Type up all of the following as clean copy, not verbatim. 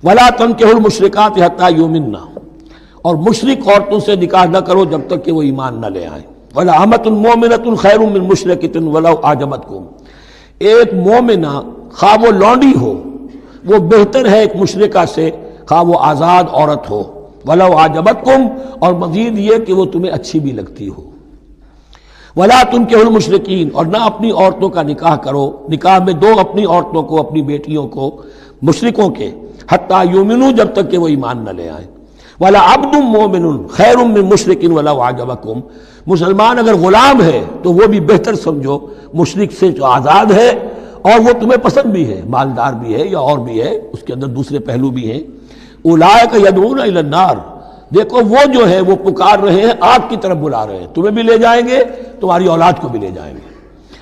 ولا تنکحوا المشرکات حتی یؤمنن، اور مشرک عورتوں سے نکاح نہ کرو جب تک کہ وہ ایمان نہ لے آئیں۔ وَلَأَمَةٌ مُؤْمِنَةٌ خَيْرٌ مِّن مُشْرِكَةٍ وَلَوْ أَعْجَبَتْكُمْ، ایک مومنہ خواہ وہ لونڈی ہو وہ بہتر ہے ایک مشرکہ سے خواہ وہ آزاد عورت ہو، وَلَوْ أَعْجَبَتْكُمْ، اور مزید یہ کہ وہ تمہیں اچھی بھی لگتی ہو۔ وَلَا تُنكِحُوا الْمُشْرِكِينَ، اور نہ اپنی عورتوں کا نکاح کرو، نکاح میں دو اپنی عورتوں کو، اپنی بیٹیوں کو مشرکوں کے، حتیٰ یؤمنوا، جب تک کہ وہ ایمان نہ لے آئیں۔ وَلَعَبْدٌ مُّؤْمِنٌ خَيْرٌ مِّن مُشْرِكٍ وَلَوْ أَعْجَبَكُمْ، مسلمان اگر غلام ہے تو وہ بھی بہتر سمجھو مشرک سے جو آزاد ہے اور وہ تمہیں پسند بھی ہے، مالدار بھی ہے یا اور بھی ہے، اس کے اندر دوسرے پہلو بھی ہیں۔ اولئک یدعون الی النار، دیکھو وہ جو ہے وہ پکار رہے ہیں، آگ کی طرف بلا رہے ہیں، تمہیں بھی لے جائیں گے، تمہاری اولاد کو بھی لے جائیں گے۔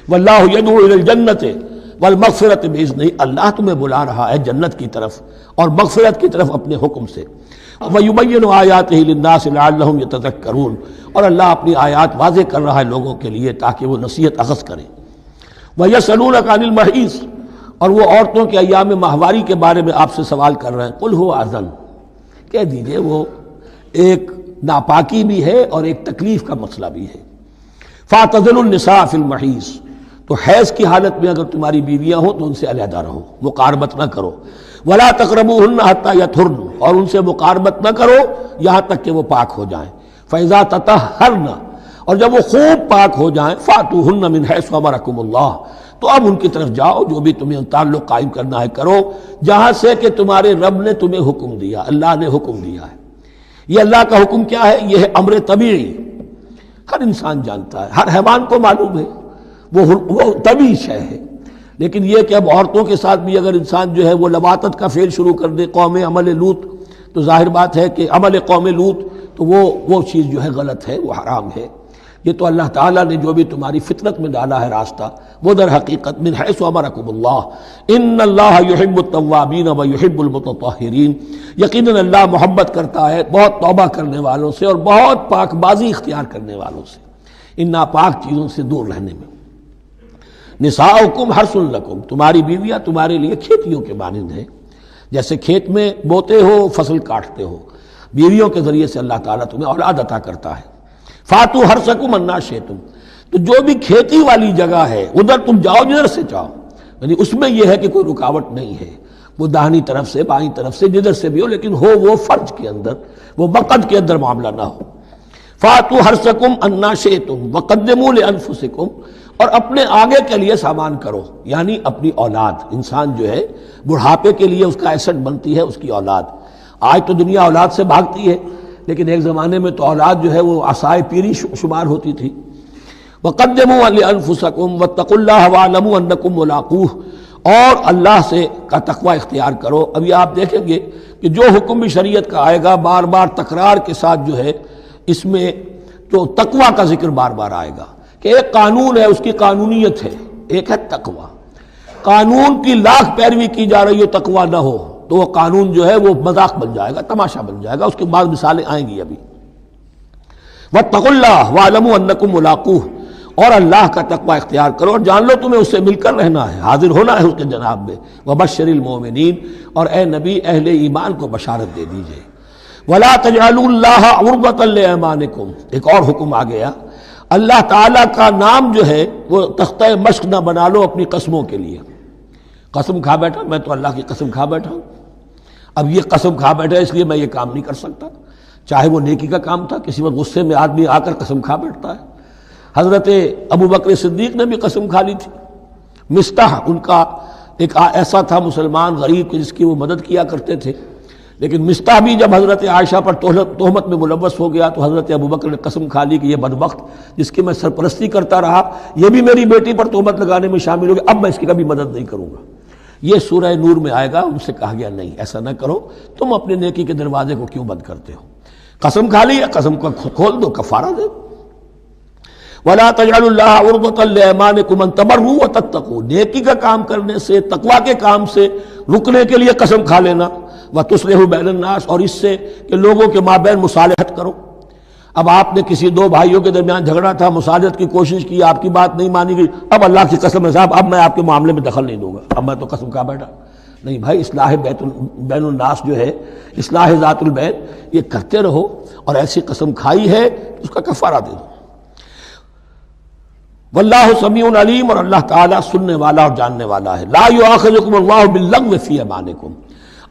واللہ یدعو الی الجنۃ والمغفرۃ باذنہ، اللہ تمہیں بلا رہا ہے جنت کی طرف اور مغفرت کی طرف اپنے حکم سے۔ وَيُبَيِّنُ آیاتہ للناس لعلہم یتذکرون، اور اللہ اپنی آیات واضح کر رہا ہے لوگوں کے لیے تاکہ وہ نصیحت اخذ کریں۔ وَيَسْأَلُونَکَ عَنِ الْمَحِیض، اور وہ عورتوں کے ایام ماہواری کے بارے میں آپ سے سوال کر رہے ہیں۔ قُلْ هُوَ اذًا، کہہ دیجئے وہ ایک ناپاکی بھی ہے اور ایک تکلیف کا مسئلہ بھی ہے۔ فَاعْتَزِلُوا النِّسَاءَ فِي الْمَحِیض، تو حیض کی حالت میں اگر تمہاری بیویاں ہوں تو ان سے علیحدہ رہو، مقاربت نہ کرو۔ وَلَا تَقْرَبُوهُنَّ حَتَّى يَطْهُرْنَ، اور ان سے مقاربت نہ کرو یہاں تک کہ وہ پاک ہو جائیں۔ فَإِذَا تَطَهَّرْنَ، اور جب وہ خوب پاک ہو جائیں، فَأْتُوهُنَّ مِنْ حَيْثُ أَمَرَكُمُ اللَّهُ، تو اب ان کی طرف جاؤ، جو بھی تمہیں تعلق قائم کرنا ہے کرو، جہاں سے کہ تمہارے رب نے تمہیں حکم دیا، اللہ نے حکم دیا ہے۔ یہ اللہ کا حکم کیا ہے؟ یہ ہے امر طبیعی، ہر انسان جانتا ہے، ہر حیوان کو معلوم ہے، وہ طبیعی شے ہے۔ لیکن یہ کہ اب عورتوں کے ساتھ بھی اگر انسان جو ہے وہ لواطت کا فعل شروع کر دے، قوم عمل لوط، تو ظاہر بات ہے کہ عمل قوم لوط تو وہ چیز جو ہے غلط ہے، وہ حرام ہے۔ یہ تو اللہ تعالیٰ نے جو بھی تمہاری فطرت میں ڈالا ہے راستہ، وہ در حقیقت من حیث امرکم اللہ، ان اللہ یحب التوابین و یحب المتطہرین، یقیناً اللہ محبت کرتا ہے بہت توبہ کرنے والوں سے اور بہت پاک بازی اختیار کرنے والوں سے، ان ناپاک چیزوں سے دور رہنے میں۔ نساؤکم حرث لکم، تمہاری بیویاں تمہارے لیے کھیتیوں کے مانند ہیں، جیسے کھیت میں بوتے ہو، فصل کاٹتے ہو، بیویوں کے ذریعے سے اللہ تعالیٰ تمہیں اولاد عطا کرتا ہے۔ فاتو حرثکم انا شئتم، تو جو بھی کھیتی والی جگہ ہے ادھر تم جاؤ جدھر سے چاہو، یعنی اس میں یہ ہے کہ کوئی رکاوٹ نہیں ہے، وہ داہنی طرف سے بائیں طرف سے جدھر سے بھی ہو، لیکن ہو وہ فرج کے اندر، وہ مقد کے اندر معاملہ نہ ہو۔ فاتو حرثکم انا شئتم وقدموا لانفسکم، اور اپنے آگے کے لیے سامان کرو، یعنی اپنی اولاد۔ انسان جو ہے بڑھاپے کے لیے اس کا ایسٹ بنتی ہے اس کی اولاد۔ آج تو دنیا اولاد سے بھاگتی ہے، لیکن ایک زمانے میں تو اولاد جو ہے وہ عصائے پیری شمار ہوتی تھی۔ وَقَدِّمُوا لِأَنفُسَكُمْ وَاتَّقُوا اللَّهَ وَاعْلَمُوا أَنَّكُمْ مُلَاقُوهُ، اور اللہ سے کا تقوی اختیار کرو۔ ابھی آپ دیکھیں گے کہ جو حکم بھی شریعت کا آئے گا بار بار تکرار کے ساتھ جو ہے اس میں تو تقوی کا ذکر بار بار آئے گا، کہ ایک قانون ہے، اس کی قانونیت ہے، ایک ہے تقوی۔ قانون کی لاکھ پیروی کی جا رہی ہو، تقوی نہ ہو تو وہ قانون جو ہے وہ مذاق بن جائے گا، تماشا بن جائے گا۔ اس کے بعد مثالیں آئیں گی ابھی۔ واتقوا اللہ واعلموا انکم ملاقوہ، اور اللہ کا تقوی اختیار کرو اور جان لو تمہیں اس سے مل کر رہنا ہے، حاضر ہونا ہے اس کے جناب میں۔ وبشر المؤمنین، اور اے نبی اہل ایمان کو بشارت دے دیجئے۔ ولا تجعلوا اللہ عرضۃ لایمانکم، ایک اور حکم آ گیا، اللہ تعالیٰ کا نام جو ہے وہ تختہ مشق نہ بنا لو اپنی قسموں کے لیے۔ قسم کھا بیٹھا، میں تو اللہ کی قسم کھا بیٹھا ہوں، اب یہ قسم کھا بیٹھا اس لیے میں یہ کام نہیں کر سکتا، چاہے وہ نیکی کا کام تھا، کسی وقت غصے میں آدمی آ کر قسم کھا بیٹھتا ہے۔ حضرت ابو بکر صدیق نے بھی قسم کھا لی تھی۔ مستح ان کا ایک ایسا تھا مسلمان غریب کہ جس کی وہ مدد کیا کرتے تھے، لیکن مستح بھی جب حضرت عائشہ پر تہمت میں ملوث ہو گیا تو حضرت ابو بکر نے قسم کھا لی کہ یہ بدبخت جس کی میں سرپرستی کرتا رہا، یہ بھی میری بیٹی پر تہمت لگانے میں شامل ہو گیا، اب میں اس کی کبھی مدد نہیں کروں گا۔ یہ سورہ نور میں آئے گا، ان سے کہا گیا نہیں ایسا نہ کرو، تم اپنے نیکی کے دروازے کو کیوں بند کرتے ہو؟ قسم کھا لی، قسم کو کھول دو، کفارہ دے۔ وَلَا تَجْعَلُوا اللَّهَ عُرْضَةً لِأَيْمَانِكُمْ أَن تَبَرُّوا وَتَتَّقُوا، نیکی کا کام کرنے سے، تقوی کے کام سے رکنے کے لیے قسم کھا لینا۔ وَتُصْلِحُوا بَيْنَ النَّاسِ، اور اس سے کہ لوگوں کے مابین مصالحت کرو۔ اب آپ نے کسی دو بھائیوں کے درمیان جھگڑا تھا، مصالحت کی کوشش کی، آپ کی بات نہیں مانی گئی، اب اللہ کی قسم ہے صاحب اب میں آپ کے معاملے میں دخل نہیں دوں گا، اب میں تو قسم کھا بیٹھا، نہیں بھائی، اصلاح بین الناس جو ہے، اصلاح ذات البین، یہ کرتے رہو، اور ایسی قسم کھائی ہے اس کا کفارہ دے دو۔ واللہ سمیع علیم، اور اللہ تعالیٰ سننے والا اور جاننے والا ہے۔ لا یؤاخذکم اللہ باللغو فی ایمانکم،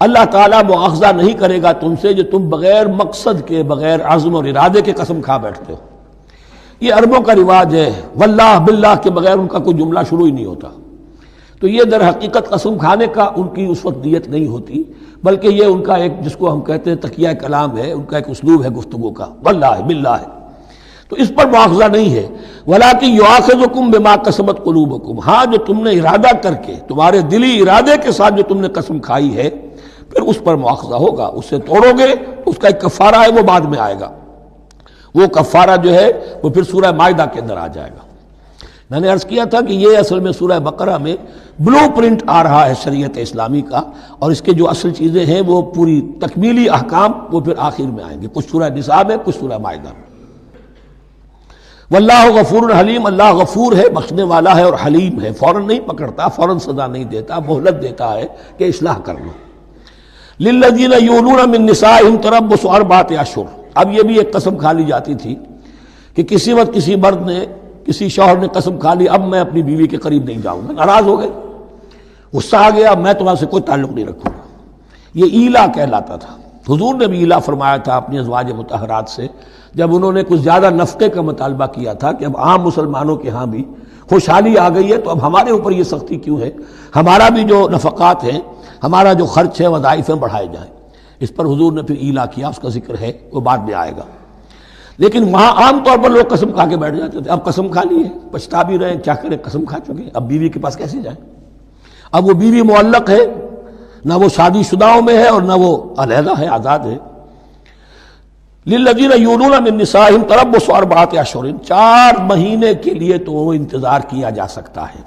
اللہ تعالیٰ مؤاخذہ نہیں کرے گا تم سے جو تم بغیر مقصد کے، بغیر عزم اور ارادے کے قسم کھا بیٹھتے ہو۔ یہ عربوں کا رواج ہے، واللہ باللہ کے بغیر ان کا کوئی جملہ شروع ہی نہیں ہوتا۔ تو یہ در حقیقت قسم کھانے کا ان کی اس وقت نیت نہیں ہوتی، بلکہ یہ ان کا ایک، جس کو ہم کہتے ہیں تقیہ کلام ہے، ان کا ایک اسلوب ہے گفتگو کا، واللہ باللہ ہے، تو اس پر مؤاخذہ نہیں ہے۔ وَلَٰكِن يُؤَاخِذُكُم بِمَا كَسَبَتْ قُلُوبُكُم، ہاں جو تم نے ارادہ کر کے، تمہارے دلی ارادے کے ساتھ جو تم نے قسم کھائی ہے، پھر اس پر مؤاخذہ ہوگا، اسے توڑو گے، اس کا ایک کفارہ ہے، وہ بعد میں آئے گا۔ وہ کفارہ جو ہے وہ پھر سورہ مائدہ کے اندر آ جائے گا۔ میں نے عرض کیا تھا کہ یہ اصل میں سورہ بقرہ میں بلو پرنٹ آ رہا ہے شریعت اسلامی کا، اور اس کے جو اصل چیزیں ہیں وہ پوری تکمیلی احکام وہ پھر آخر میں آئیں گے، کچھ سورہ نساء میں، کچھ سورہ مائدہ میں۔ واللہ غفور حلیم، اللہ غفور ہے، بخشنے والا ہے اور حلیم ہے، فوراً نہیں پکڑتا، فوراً سزا نہیں دیتا، مہلت دیتا ہے کہ اصلاح کر لو۔ للذین یولون من نسائہم تربص اربعۃ اشہر، اب یہ بھی ایک قسم کھا لی جاتی تھی کہ کسی وقت کسی مرد نے، کسی شوہر نے قسم کھا لی اب میں اپنی بیوی کے قریب نہیں جاؤں گا، ناراض ہو گئے، غصہ آ گیا، میں تمہارے سے کوئی تعلق نہیں رکھوں گا، یہ ایلا کہلاتا تھا۔ حضور نے بھی ایلا فرمایا تھا اپنی ازواج مطہرات سے، جب انہوں نے کچھ زیادہ نفقے کا مطالبہ کیا تھا کہ اب عام مسلمانوں کے ہاں بھی خوشحالی آ گئی ہے تو اب ہمارے اوپر یہ سختی کیوں ہے، ہمارا بھی جو نفقات ہیں، ہمارا جو خرچ ہے، وظائف ہیں، بڑھائے جائیں۔ اس پر حضور نے پھر ایلا کیا، اس کا ذکر ہے، وہ بعد میں آئے گا۔ لیکن وہاں عام طور پر لوگ قسم کھا کے بیٹھ جاتے تھے، اب قسم کھا لی ہے، پچھتا بھی رہے، کیا کریں، قسم کھا چکے، اب بیوی کے پاس کیسے جائیں؟ اب وہ بیوی معلق ہے، نہ وہ شادی شداؤں میں ہے اور نہ وہ علیحدہ ہے، آزاد ہے۔ للذین یولون من نسائہم تربص اربعۃ اشہر، 4 مہینے کے لیے تو وہ انتظار کیا جا سکتا ہے۔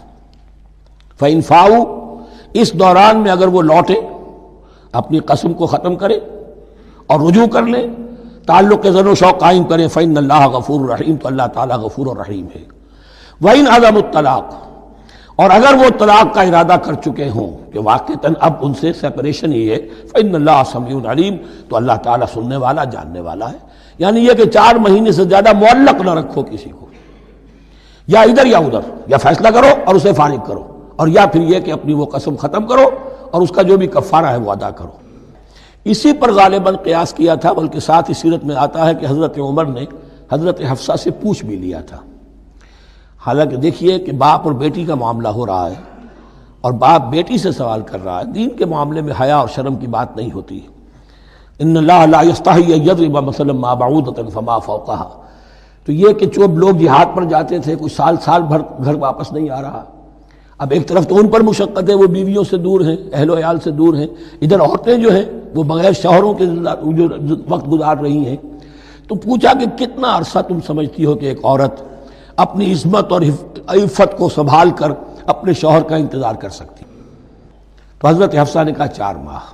فإن فاؤوا، اس دوران میں اگر وہ لوٹے، اپنی قسم کو ختم کرے اور رجوع کر لیں، تعلق کے زن و شوق قائم کریں، فإن اللہ غفور رحیم، تو اللہ تعالیٰ غفور اور رحیم ہے۔ وإن عزموا الطلاق، اور اگر وہ طلاق کا ارادہ کر چکے ہوں کہ واقعتاً اب ان سے سیپریشن ہی ہے، فإن اللہ سمیع علیم، تو اللہ تعالیٰ سننے والا، جاننے والا ہے۔ یعنی یہ کہ 4 مہینے سے زیادہ معلق نہ رکھو کسی کو، یا ادھر یا ادھر، یا فیصلہ کرو اور اسے فارغ کرو، اور یا پھر یہ کہ اپنی وہ قسم ختم کرو اور اس کا جو بھی کفارہ ہے وہ ادا کرو۔ اسی پر غالباً قیاس کیا تھا، بلکہ ساتھ ہی سیرت میں آتا ہے کہ حضرت عمر نے حضرت حفصہ سے پوچھ بھی لیا تھا۔ حالانکہ دیکھیے کہ باپ اور بیٹی کا معاملہ ہو رہا ہے، اور باپ بیٹی سے سوال کر رہا ہے، دین کے معاملے میں حیا اور شرم کی بات نہیں ہوتی۔ ان اللہ لا یستحی ان یضرب مثلا ما بعوضۃ فما فوقها، تو یہ کہ جو لوگ جہاد پر جاتے تھے، کچھ سال بھر گھر واپس نہیں آ رہا، اب ایک طرف تو ان پر مشقت ہے، وہ بیویوں سے دور ہیں، اہل و عیال سے دور ہیں، ادھر عورتیں جو ہیں وہ بغیر شوہروں کے جو وقت گزار رہی ہیں۔ تو پوچھا کہ کتنا عرصہ تم سمجھتی ہو کہ ایک عورت اپنی عصمت اور عفت کو سنبھال کر اپنے شوہر کا انتظار کر سکتی؟ تو حضرت حفصہ نے کہا 4 ماہ،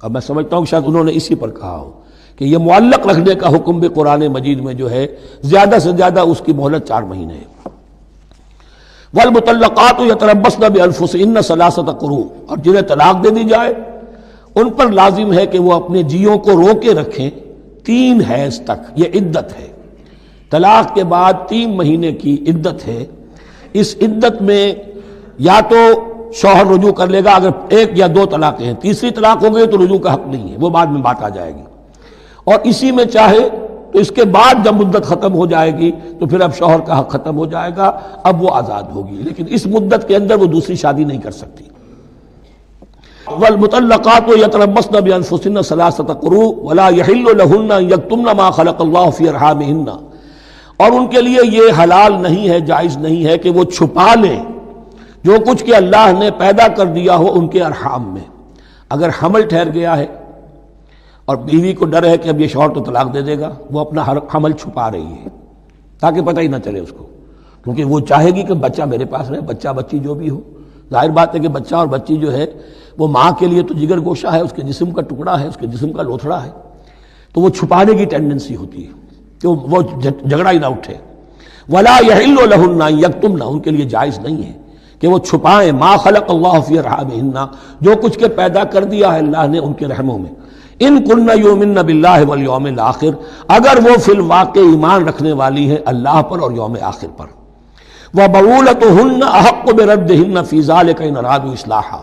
اور میں سمجھتا ہوں کہ شاید انہوں نے اسی پر کہا ہو کہ یہ معلق رکھنے کا حکم بھی قرآن مجید میں جو ہے زیادہ سے زیادہ اس کی مہلت 4 مہینے ہے۔ والمطلقات یتربصن بانفسهن 3 قروء، اور جنہیں طلاق دے دی جائے ان پر لازم ہے کہ وہ اپنے جیوں کو روکے رکھیں 3 حیض تک، یہ عدت ہے۔ طلاق کے بعد 3 مہینے کی عدت ہے۔ اس عدت میں یا تو شوہر رجوع کر لے گا، اگر 1 یا 2 طلاقیں ہیں، تیسری طلاق ہو گئی تو رجوع کا حق نہیں ہے، وہ بعد میں بات آ جائے گی، اور اسی میں چاہے تو اس کے بعد جب مدت ختم ہو جائے گی تو پھر اب شوہر کا حق ختم ہو جائے گا، اب وہ آزاد ہوگی، لیکن اس مدت کے اندر وہ دوسری شادی نہیں کر سکتی۔ والمطلقات یتربصن بانفسهن 3 قروء ولا يحل لهن ان يكتمن ما خلق الله في ارحامهن، اور ان کے لیے یہ حلال نہیں ہے، جائز نہیں ہے کہ وہ چھپا لیں جو کچھ کہ اللہ نے پیدا کر دیا ہو ان کے ارحام میں۔ اگر حمل ٹھہر گیا ہے اور بیوی کو ڈر ہے کہ اب یہ شوہر تو طلاق دے دے گا، وہ اپنا حمل چھپا رہی ہے تاکہ پتہ ہی نہ چلے اس کو، کیونکہ وہ چاہے گی کہ بچہ میرے پاس رہے، بچہ بچی جو بھی ہو۔ ظاہر بات ہے کہ بچہ اور بچی جو ہے وہ ماں کے لیے تو جگر گوشہ ہے، اس کے جسم کا ٹکڑا ہے، اس کے جسم کا لوتھڑا ہے، تو وہ چھپانے کی ٹینڈنسی ہوتی ہے کہ وہ جھگڑا ہی نہ اٹھے۔ ولا یحل لهن ان یکتمن، ان کے لیے جائز نہیں ہے کہ وہ چھپائیں ما خلق اللہ فی ارحامہن، جو کچھ کے پیدا کر دیا ہے اللہ نے ان کے رحموں میں، ان کن یؤمن باللہ والیوم الآخر، اگر وہ فی الواقع ایمان رکھنے والی ہیں اللہ پر اور یوم آخر پر، وبعولتہن احق بردہن فی ذلک ان ارادوا اصلاحا،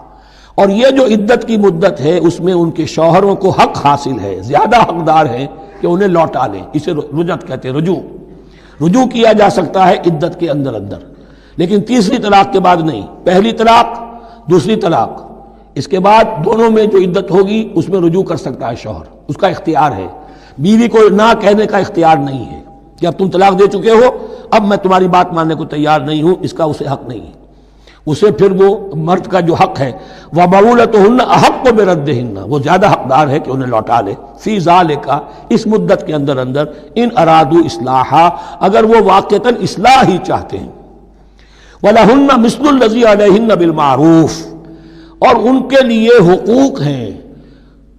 اور یہ جو عدت کی مدت ہے اس میں ان کے شوہروں کو حق حاصل ہے، زیادہ حقدار ہیں کہ انہیں لوٹا لیں، اسے رجعت کہتے ہیں، رجوع کیا جا سکتا ہے عدت کے اندر لیکن تیسری طلاق کے بعد نہیں، پہلی طلاق دوسری طلاق، اس کے بعد دونوں میں جو عدت ہوگی اس میں رجوع کر سکتا ہے شوہر، اس کا اختیار ہے، بیوی کو نہ کہنے کا اختیار نہیں ہے کہ اب تم طلاق دے چکے ہو، اب میں تمہاری بات ماننے کو تیار نہیں ہوں، اس کا اسے حق نہیں ہے، اسے پھر وہ مرد کا جو حق ہے وَبَعُولَتُهُنَّ أَحَقُّ بِرَدِّهِنَّ، وہ زیادہ حقدار ہے کہ انہیں لوٹا لے، فی ذَلِکَ اس مدت کے اندر ان ارادوا اصلاحا، اگر وہ واقعتاً اصلاح ہی چاہتے ہیں، وَلَهُنَّ مِثْلُ الَّذِي عَلَيْهِنَّ بِالْمَعْرُوفِ، اور ان کے لیے حقوق ہیں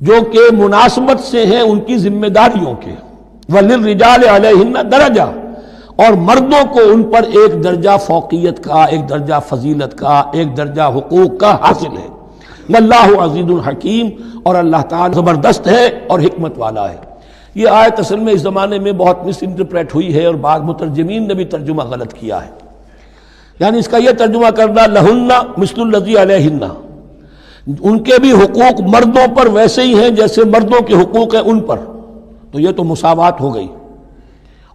جو کہ مناسبت سے ہیں ان کی ذمہ داریوں کے، وَلِلرِّجَالِ عَلَيْهِنَّ دَرَجَةٌ، اور مردوں کو ان پر ایک درجہ فوقیت کا، ایک درجہ فضیلت کا، ایک درجہ حقوق کا حاصل ہے، واللہ عزیز الحکیم، اور اللہ تعالیٰ زبردست ہے اور حکمت والا ہے۔ یہ آیت اصل میں اس زمانے میں بہت مس انٹرپریٹ ہوئی ہے اور بعض مترجمین نے بھی ترجمہ غلط کیا ہے، یعنی اس کا یہ ترجمہ کرنا لہن مثل الذی علیہن، ان کے بھی حقوق مردوں پر ویسے ہی ہیں جیسے مردوں کے حقوق ہیں ان پر، تو یہ تو مساوات ہو گئی،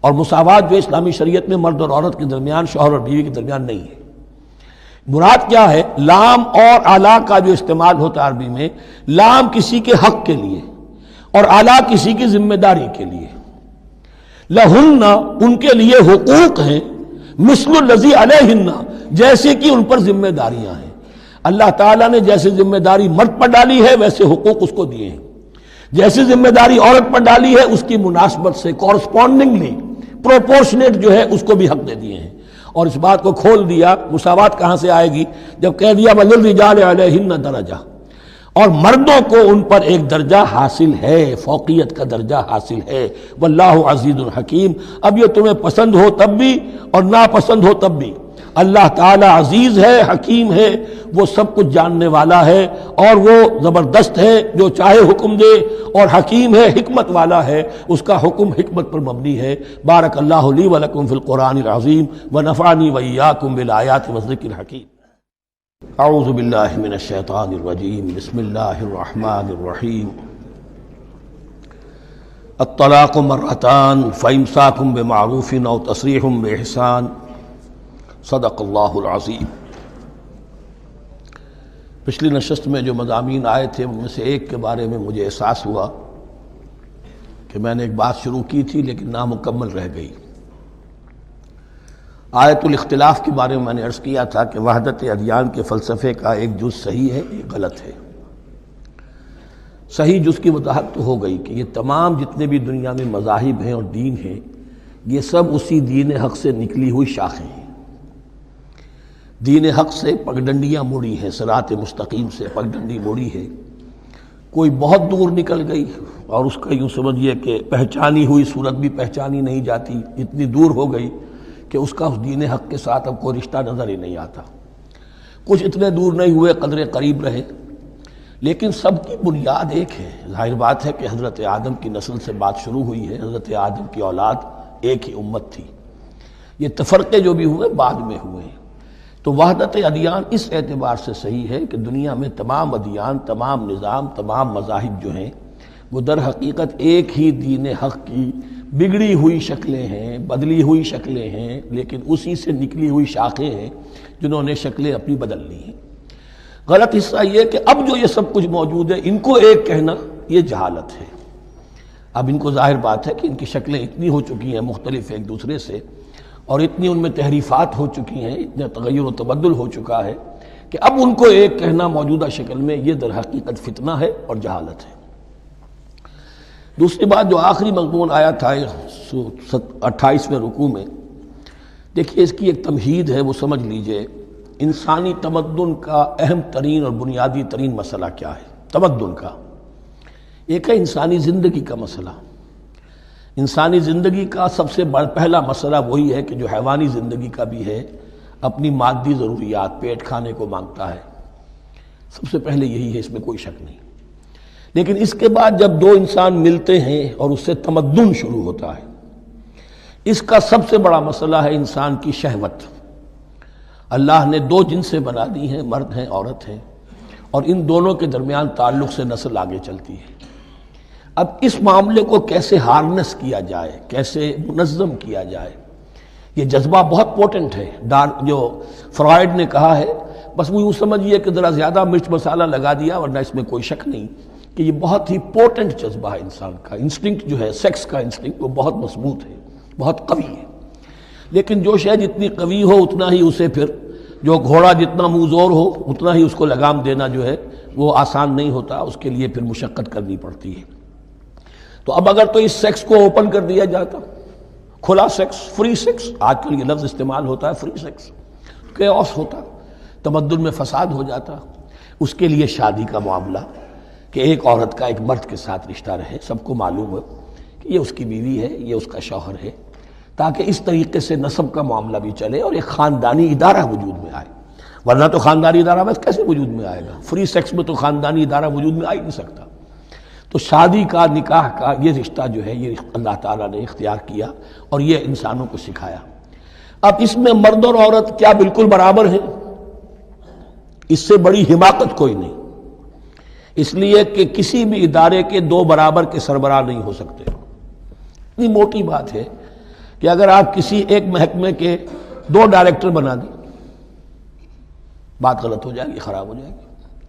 اور مساوات جو اسلامی شریعت میں مرد اور عورت کے درمیان، شوہر اور بیوی کے درمیان نہیں ہے۔ مراد کیا ہے؟ لام اور اعلیٰ کا جو استعمال ہوتا ہے عربی میں، لام کسی کے حق کے لیے اور اعلیٰ کسی کی ذمہ داری کے لیے، لہن ان کے لیے حقوق ہیں، مثل الذی علیہن جیسے کہ ان پر ذمہ داریاں ہیں، اللہ تعالیٰ نے جیسے ذمہ داری مرد پر ڈالی ہے ویسے حقوق اس کو دیے ہیں، جیسی ذمہ داری عورت پر ڈالی ہے اس کی مناسبت سے کورسپونڈنگلی پروپورشنیٹ جو ہے اس کو بھی حق دے دیے ہیں، اور اس بات کو کھول دیا مساوات کہاں سے آئے گی جب کہہ دیا وَلِلرِّجَالِ عَلَيْهِنَّ دَرَجَةٌ، اور مردوں کو ان پر ایک درجہ حاصل ہے، فوقیت کا درجہ حاصل ہے، واللہ عزیز الحکیم۔ اب یہ تمہیں پسند ہو تب بھی اور ناپسند ہو تب بھی اللہ تعالی عزیز ہے، حکیم ہے، وہ سب کچھ جاننے والا ہے اور وہ زبردست ہے، جو چاہے حکم دے، اور حکیم ہے، حکمت والا ہے، اس کا حکم حکمت پر مبنی ہے۔ بارک اللہ لی ولکم فی القرآن العظیم ونفعنی وإیاکم بالآیات والذکر الحکیم۔ اعوذ باللہ من الشیطان الرجیم، بسم اللہ الرحمن الرحیم۔ الطلاق مرتان فامساک بمعروف او تسریح بإحسان، صدق اللہ العظیم۔ پچھلی نشست میں جو مضامین آئے تھے ان میں سے ایک کے بارے میں مجھے احساس ہوا کہ میں نے ایک بات شروع کی تھی لیکن نامکمل رہ گئی۔ آیت الاختلاف کے بارے میں نے عرض کیا تھا کہ وحدت ادیان کے فلسفے کا ایک جز صحیح ہے، ایک غلط ہے۔ صحیح جز کی وضاحت تو ہو گئی کہ یہ تمام جتنے بھی دنیا میں مذاہب ہیں اور دین ہیں یہ سب اسی دین حق سے نکلی ہوئی شاخیں ہیں۔ دین حق سے پگڈنڈیاں مڑی ہیں، صراط مستقیم سے پگڈنڈی مڑی ہے، کوئی بہت دور نکل گئی اور اس کا یوں سمجھیے کہ پہچانی ہوئی صورت بھی پہچانی نہیں جاتی، اتنی دور ہو گئی کہ اس کا اس دین حق کے ساتھ اب کوئی رشتہ نظر ہی نہیں آتا۔ کچھ اتنے دور نہیں ہوئے، قدرے قریب رہے، لیکن سب کی بنیاد ایک ہے۔ ظاہر بات ہے کہ حضرت آدم کی نسل سے بات شروع ہوئی ہے، حضرت آدم کی اولاد ایک ہی امت تھی، یہ تفرقے جو بھی ہوئے بعد میں ہوئے ہیں۔ تو وحدت ادیان اس اعتبار سے صحیح ہے کہ دنیا میں تمام ادیان، تمام نظام، تمام مذاہب جو ہیں وہ در حقیقت ایک ہی دین حق کی بگڑی ہوئی شکلیں ہیں، بدلی ہوئی شکلیں ہیں، لیکن اسی سے نکلی ہوئی شاخیں ہیں جنہوں نے شکلیں اپنی بدل لی ہیں۔ غلط حصہ یہ کہ اب جو یہ سب کچھ موجود ہے ان کو ایک کہنا یہ جہالت ہے۔ اب ان کو ظاہر بات ہے کہ ان کی شکلیں اتنی ہو چکی ہیں مختلف ایک دوسرے سے، اور اتنی ان میں تحریفات ہو چکی ہیں، اتنا تغیر و تبدل ہو چکا ہے کہ اب ان کو ایک کہنا موجودہ شکل میں یہ در حقیقت فتنہ ہے اور جہالت ہے۔ دوسری بات جو آخری مضمون آیا تھا 28ویں رکوع میں، دیکھیے اس کی ایک تمہید ہے، وہ سمجھ لیجئے انسانی تمدن کا اہم ترین اور بنیادی ترین مسئلہ کیا ہے۔ تمدن کا ایک ہے انسانی زندگی کا مسئلہ۔ انسانی زندگی کا سب سے بڑا پہلا مسئلہ وہی ہے کہ جو حیوانی زندگی کا بھی ہے، اپنی مادی ضروریات، پیٹ کھانے کو مانگتا ہے، سب سے پہلے یہی ہے، اس میں کوئی شک نہیں۔ لیکن اس کے بعد جب دو انسان ملتے ہیں اور اس سے تمدن شروع ہوتا ہے، اس کا سب سے بڑا مسئلہ ہے انسان کی شہوت۔ اللہ نے دو جنسیں بنا دی ہیں، مرد ہیں، عورت ہیں، اور ان دونوں کے درمیان تعلق سے نسل آگے چلتی ہے۔ اب اس معاملے کو کیسے ہارنس کیا جائے، کیسے منظم کیا جائے، یہ جذبہ بہت پوٹنٹ ہے۔ جو فرائڈ نے کہا ہے، بس وہ یوں سمجھیے کہ ذرا زیادہ مرچ مسالہ لگا دیا، ورنہ اس میں کوئی شک نہیں کہ یہ بہت ہی پوٹنٹ جذبہ ہے انسان کا۔ انسٹنکٹ جو ہے، سیکس کا انسٹنکٹ، وہ بہت مضبوط ہے، بہت قوی ہے۔ لیکن جو شے جتنی قوی ہو اتنا ہی اسے پھر، جو گھوڑا جتنا منہ زور ہو اتنا ہی اس کو لگام دینا جو ہے وہ آسان نہیں ہوتا، اس کے لیے پھر مشقت کرنی پڑتی ہے۔ تو اب اگر تو اس سیکس کو اوپن کر دیا جاتا، کھلا سیکس، فری سیکس، آج کل یہ لفظ استعمال ہوتا ہے، فری سیکس، کیوس ہوتا، تمدن میں فساد ہو جاتا۔ اس کے لیے شادی کا معاملہ، کہ ایک عورت کا ایک مرد کے ساتھ رشتہ رہے، سب کو معلوم ہو کہ یہ اس کی بیوی ہے، یہ اس کا شوہر ہے، تاکہ اس طریقے سے نسب کا معاملہ بھی چلے اور ایک خاندانی ادارہ وجود میں آئے۔ ورنہ تو خاندانی ادارہ بس کیسے وجود میں آئے گا؟ فری سیکس میں تو خاندانی ادارہ وجود میں آ ہی نہیں سکتا۔ تو شادی کا، نکاح کا یہ رشتہ جو ہے، یہ اللہ تعالیٰ نے اختیار کیا اور یہ انسانوں کو سکھایا۔ اب اس میں مرد اور عورت کیا بالکل برابر ہیں؟ اس سے بڑی حماقت کوئی نہیں، اس لیے کہ کسی بھی ادارے کے دو برابر کے سربراہ نہیں ہو سکتے۔ اتنی موٹی بات ہے کہ اگر آپ کسی ایک محکمے کے دو ڈائریکٹر بنا دیں، بات غلط ہو جائے گی، خراب ہو جائے گی۔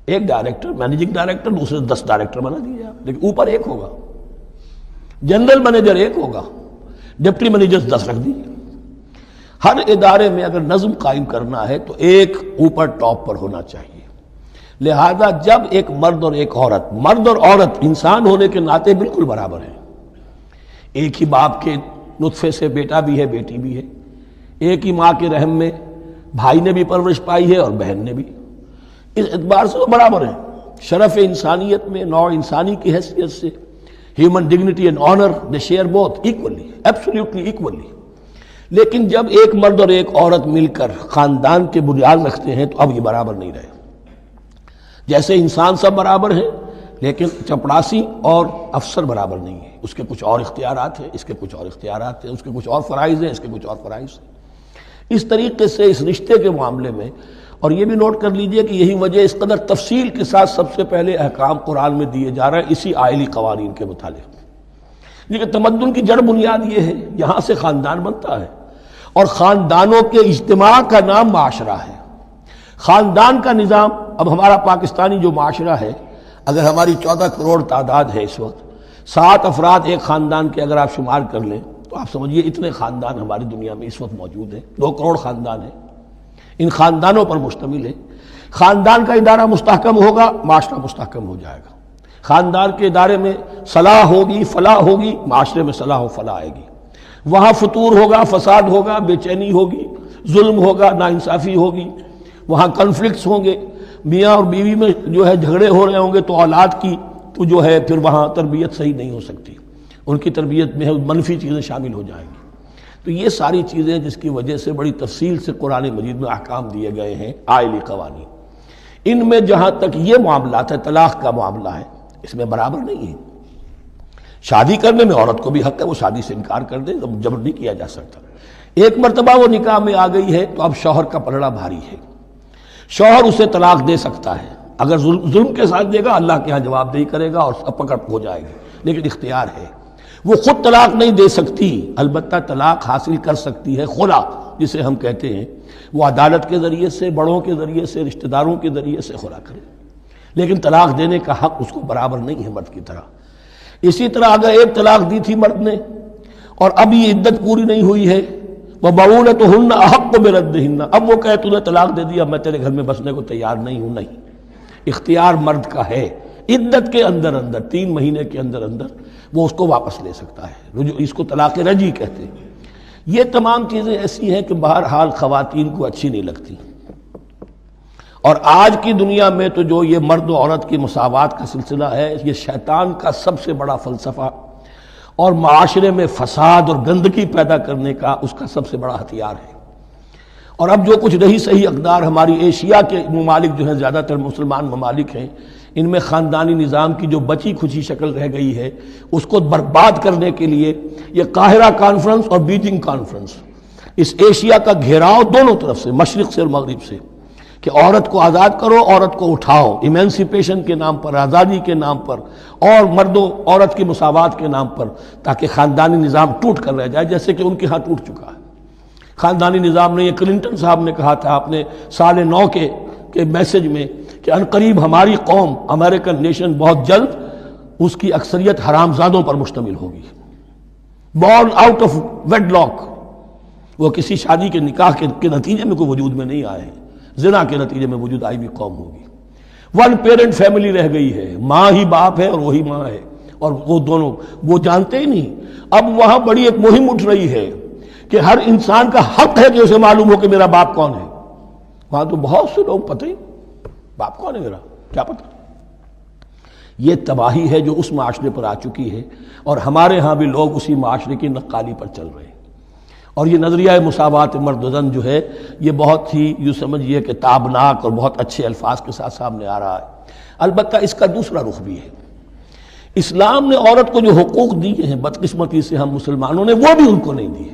ایک ڈائریکٹر، مینیجنگ ڈائریکٹر، دوسرے 10 ڈائریکٹر بنا دیجیے آپ، لیکن اوپر ایک ہوگا، جنرل مینیجر ایک ہوگا، ڈپٹی مینیجر 10 رکھ دیجیے۔ ہر ادارے میں اگر نظم قائم کرنا ہے تو ایک اوپر ٹاپ پر ہونا چاہیے۔ لہذا جب ایک مرد اور ایک عورت، مرد اور عورت انسان ہونے کے ناطے بالکل برابر ہیں، ایک ہی باپ کے نطفے سے بیٹا بھی ہے، بیٹی بھی ہے، ایک ہی ماں کے رحم میں بھائی نے بھی پرورش پائی ہے اور بہن نے بھی، اس اعتبار سے وہ برابر ہیں۔ شرف انسانیت میں، نوع انسانی کی حیثیت سے، human dignity and honour, they share both equally, absolutely equally. لیکن جب ایک مرد اور ایک عورت مل کر خاندان کے بنیاد رکھتے ہیں تو اب یہ برابر نہیں رہے۔ جیسے انسان سب برابر ہیں، لیکن چپڑاسی اور افسر برابر نہیں ہے، اس کے کچھ اور اختیارات ہیں، اس کے کچھ اور اختیارات ہیں، اس کے کچھ اور فرائض ہیں، اس کے کچھ اور فرائض ہیں۔ اس طریقے سے اس رشتے کے معاملے میں، اور یہ بھی نوٹ کر لیجئے کہ یہی وجہ اس قدر تفصیل کے ساتھ سب سے پہلے احکام قرآن میں دیے جا رہے ہیں اسی آئلی قوانین کے متعلق۔ لیکن تمدن کی جڑ بنیاد یہ ہے، یہاں سے خاندان بنتا ہے، اور خاندانوں کے اجتماع کا نام معاشرہ ہے۔ خاندان کا نظام، اب ہمارا پاکستانی جو معاشرہ ہے، اگر ہماری 14 کروڑ تعداد ہے اس وقت، 7 افراد ایک خاندان کے اگر آپ شمار کر لیں تو آپ سمجھیے اتنے خاندان ہماری دنیا میں اس وقت موجود ہیں، 2 کروڑ خاندان ہیں، ان خاندانوں پر مشتمل ہے۔ خاندان کا ادارہ مستحکم ہوگا، معاشرہ مستحکم ہو جائے گا۔ خاندان کے ادارے میں صلاح ہوگی، فلاح ہوگی، معاشرے میں صلاح و فلاح آئے گی۔ وہاں فتور ہوگا، فساد ہوگا، بے چینی ہوگی، ظلم ہوگا، ناانصافی ہوگی، وہاں کنفلکٹس ہوں گے، میاں اور بیوی میں جو ہے جھگڑے ہو رہے ہوں گے تو اولاد کی تو جو ہے پھر وہاں تربیت صحیح نہیں ہو سکتی، ان کی تربیت میں منفی چیزیں شامل ہو جائیں گی۔ تو یہ ساری چیزیں جس کی وجہ سے بڑی تفصیل سے قرآن مجید میں احکام دیے گئے ہیں، آئلی قوانین۔ ان میں جہاں تک یہ معاملات ہے، طلاق کا معاملہ ہے، اس میں برابر نہیں ہے۔ شادی کرنے میں عورت کو بھی حق ہے، وہ شادی سے انکار کر دے، جبر نہیں کیا جا سکتا۔ ایک مرتبہ وہ نکاح میں آ گئی ہے تو اب شوہر کا پلڑا بھاری ہے، شوہر اسے طلاق دے سکتا ہے، اگر ظلم کے ساتھ دے گا اللہ کے ہاں جواب دہی کرے گا اور پکڑ ہو جائے گی، لیکن اختیار ہے۔ وہ خود طلاق نہیں دے سکتی، البتہ طلاق حاصل کر سکتی ہے، خلا جسے ہم کہتے ہیں، وہ عدالت کے ذریعے سے، بڑوں کے ذریعے سے، رشتہ داروں کے ذریعے سے خلا کرے، لیکن طلاق دینے کا حق اس کو برابر نہیں ہے مرد کی طرح۔ اسی طرح اگر ایک طلاق دی تھی مرد نے اور اب یہ عدت پوری نہیں ہوئی ہے، وَبَعُولَتُهُنَّ أَحَقُّ بِرَدِّهِنَّ، اب وہ کہے تو نے طلاق دے دیا، میں تیرے گھر میں بسنے کو تیار نہیں ہوں، نہیں، اختیار مرد کا ہے، عدت کے اندر 3 مہینے کے اندر وہ اس کو واپس لے سکتا ہے، اس کو طلاق رجعی کہتے ہیں۔ یہ تمام چیزیں ایسی ہیں کہ بہرحال خواتین کو اچھی نہیں لگتی، اور آج کی دنیا میں تو جو یہ مرد و عورت کی مساوات کا سلسلہ ہے، یہ شیطان کا سب سے بڑا فلسفہ اور معاشرے میں فساد اور گندگی پیدا کرنے کا اس کا سب سے بڑا ہتھیار ہے۔ اور اب جو کچھ رہی صحیح اقدار ہماری ایشیا کے ممالک جو ہیں، زیادہ تر مسلمان ممالک ہیں، ان میں خاندانی نظام کی جو بچی کھچی شکل رہ گئی ہے اس کو برباد کرنے کے لیے یہ قاہرہ کانفرنس اور بیجنگ کانفرنس، اس ایشیا کا گھیراؤ دونوں طرف سے، مشرق سے اور مغرب سے، کہ عورت کو آزاد کرو، عورت کو اٹھاؤ، ایمینسیپیشن کے نام پر، آزادی کے نام پر، اور مرد و عورت کی مساوات کے نام پر، تاکہ خاندانی نظام ٹوٹ کر رہ جائے، جیسے کہ ان کے ہاں ٹوٹ چکا ہے خاندانی نظام نے۔ یہ کلنٹن صاحب نے کہا تھا اپنے سال 9 کے میسج میں کہ عنقریب ہماری قوم، امریکن نیشن، بہت جلد اس کی اکثریت حرامزادوں پر مشتمل ہوگی، born out of wedlock, وہ کسی شادی کے نکاح کے نتیجے میں کوئی وجود میں نہیں آئے ہیں، زنا کے نتیجے میں وجود آئی بھی قوم ہوگی۔ ون پیرنٹ فیملی رہ گئی ہے، ماں ہی باپ ہے اور وہی ماں ہے، اور وہ دونوں وہ جانتے ہی نہیں۔ اب وہاں بڑی ایک مہم اٹھ رہی ہے کہ ہر انسان کا حق ہے کہ اسے معلوم ہو کہ میرا باپ کون ہے۔ وہاں تو بہت سے لوگ پتہ ہی باپ کون ہے میرا، کیا پتہ۔ یہ تباہی ہے جو اس معاشرے پر آ چکی ہے، اور ہمارے ہاں بھی لوگ اسی معاشرے کی نقالی پر چل رہے ہیں۔ اور یہ نظریہ مساوات مرد و زن جو ہے یہ بہت ہی یوں سمجھیے کہ تابناک اور بہت اچھے الفاظ کے ساتھ سامنے آ رہا ہے۔ البتہ اس کا دوسرا رخ بھی ہے، اسلام نے عورت کو جو حقوق دیے ہیں بدقسمتی سے ہم مسلمانوں نے وہ بھی ان کو نہیں دیے۔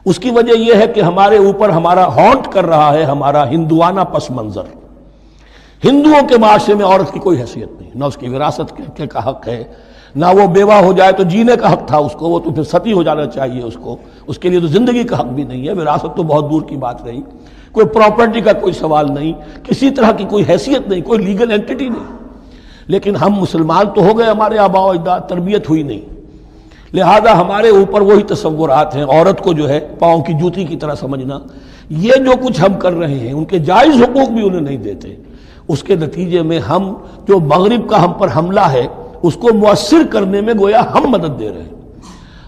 اس کی وجہ یہ ہے کہ ہمارے اوپر ہمارا ہانٹ کر رہا ہے ہمارا ہندوانہ پس منظر۔ ہندوؤں کے معاشرے میں عورت کی کوئی حیثیت نہیں، نہ اس کی وراثت کا حق ہے، نہ وہ بیوہ ہو جائے تو جینے کا حق تھا اس کو، وہ تو پھر ستی ہو جانا چاہیے اس کو، اس کے لیے تو زندگی کا حق بھی نہیں ہے، وراثت تو بہت دور کی بات رہی، کوئی پراپرٹی کا کوئی سوال نہیں، کسی طرح کی کوئی حیثیت نہیں، کوئی لیگل اینٹیٹی نہیں۔ لیکن ہم مسلمان تو ہو گئے، ہمارے آباء و اجداد، تربیت ہوئی نہیں، لہذا ہمارے اوپر وہی تصورات ہیں، عورت کو جو ہے پاؤں کی جوتی کی طرح سمجھنا۔ یہ جو کچھ ہم کر رہے ہیں ان کے جائز حقوق بھی انہیں نہیں دیتے، اس کے نتیجے میں ہم جو مغرب کا ہم پر حملہ ہے اس کو مؤثر کرنے میں گویا ہم مدد دے رہے ہیں۔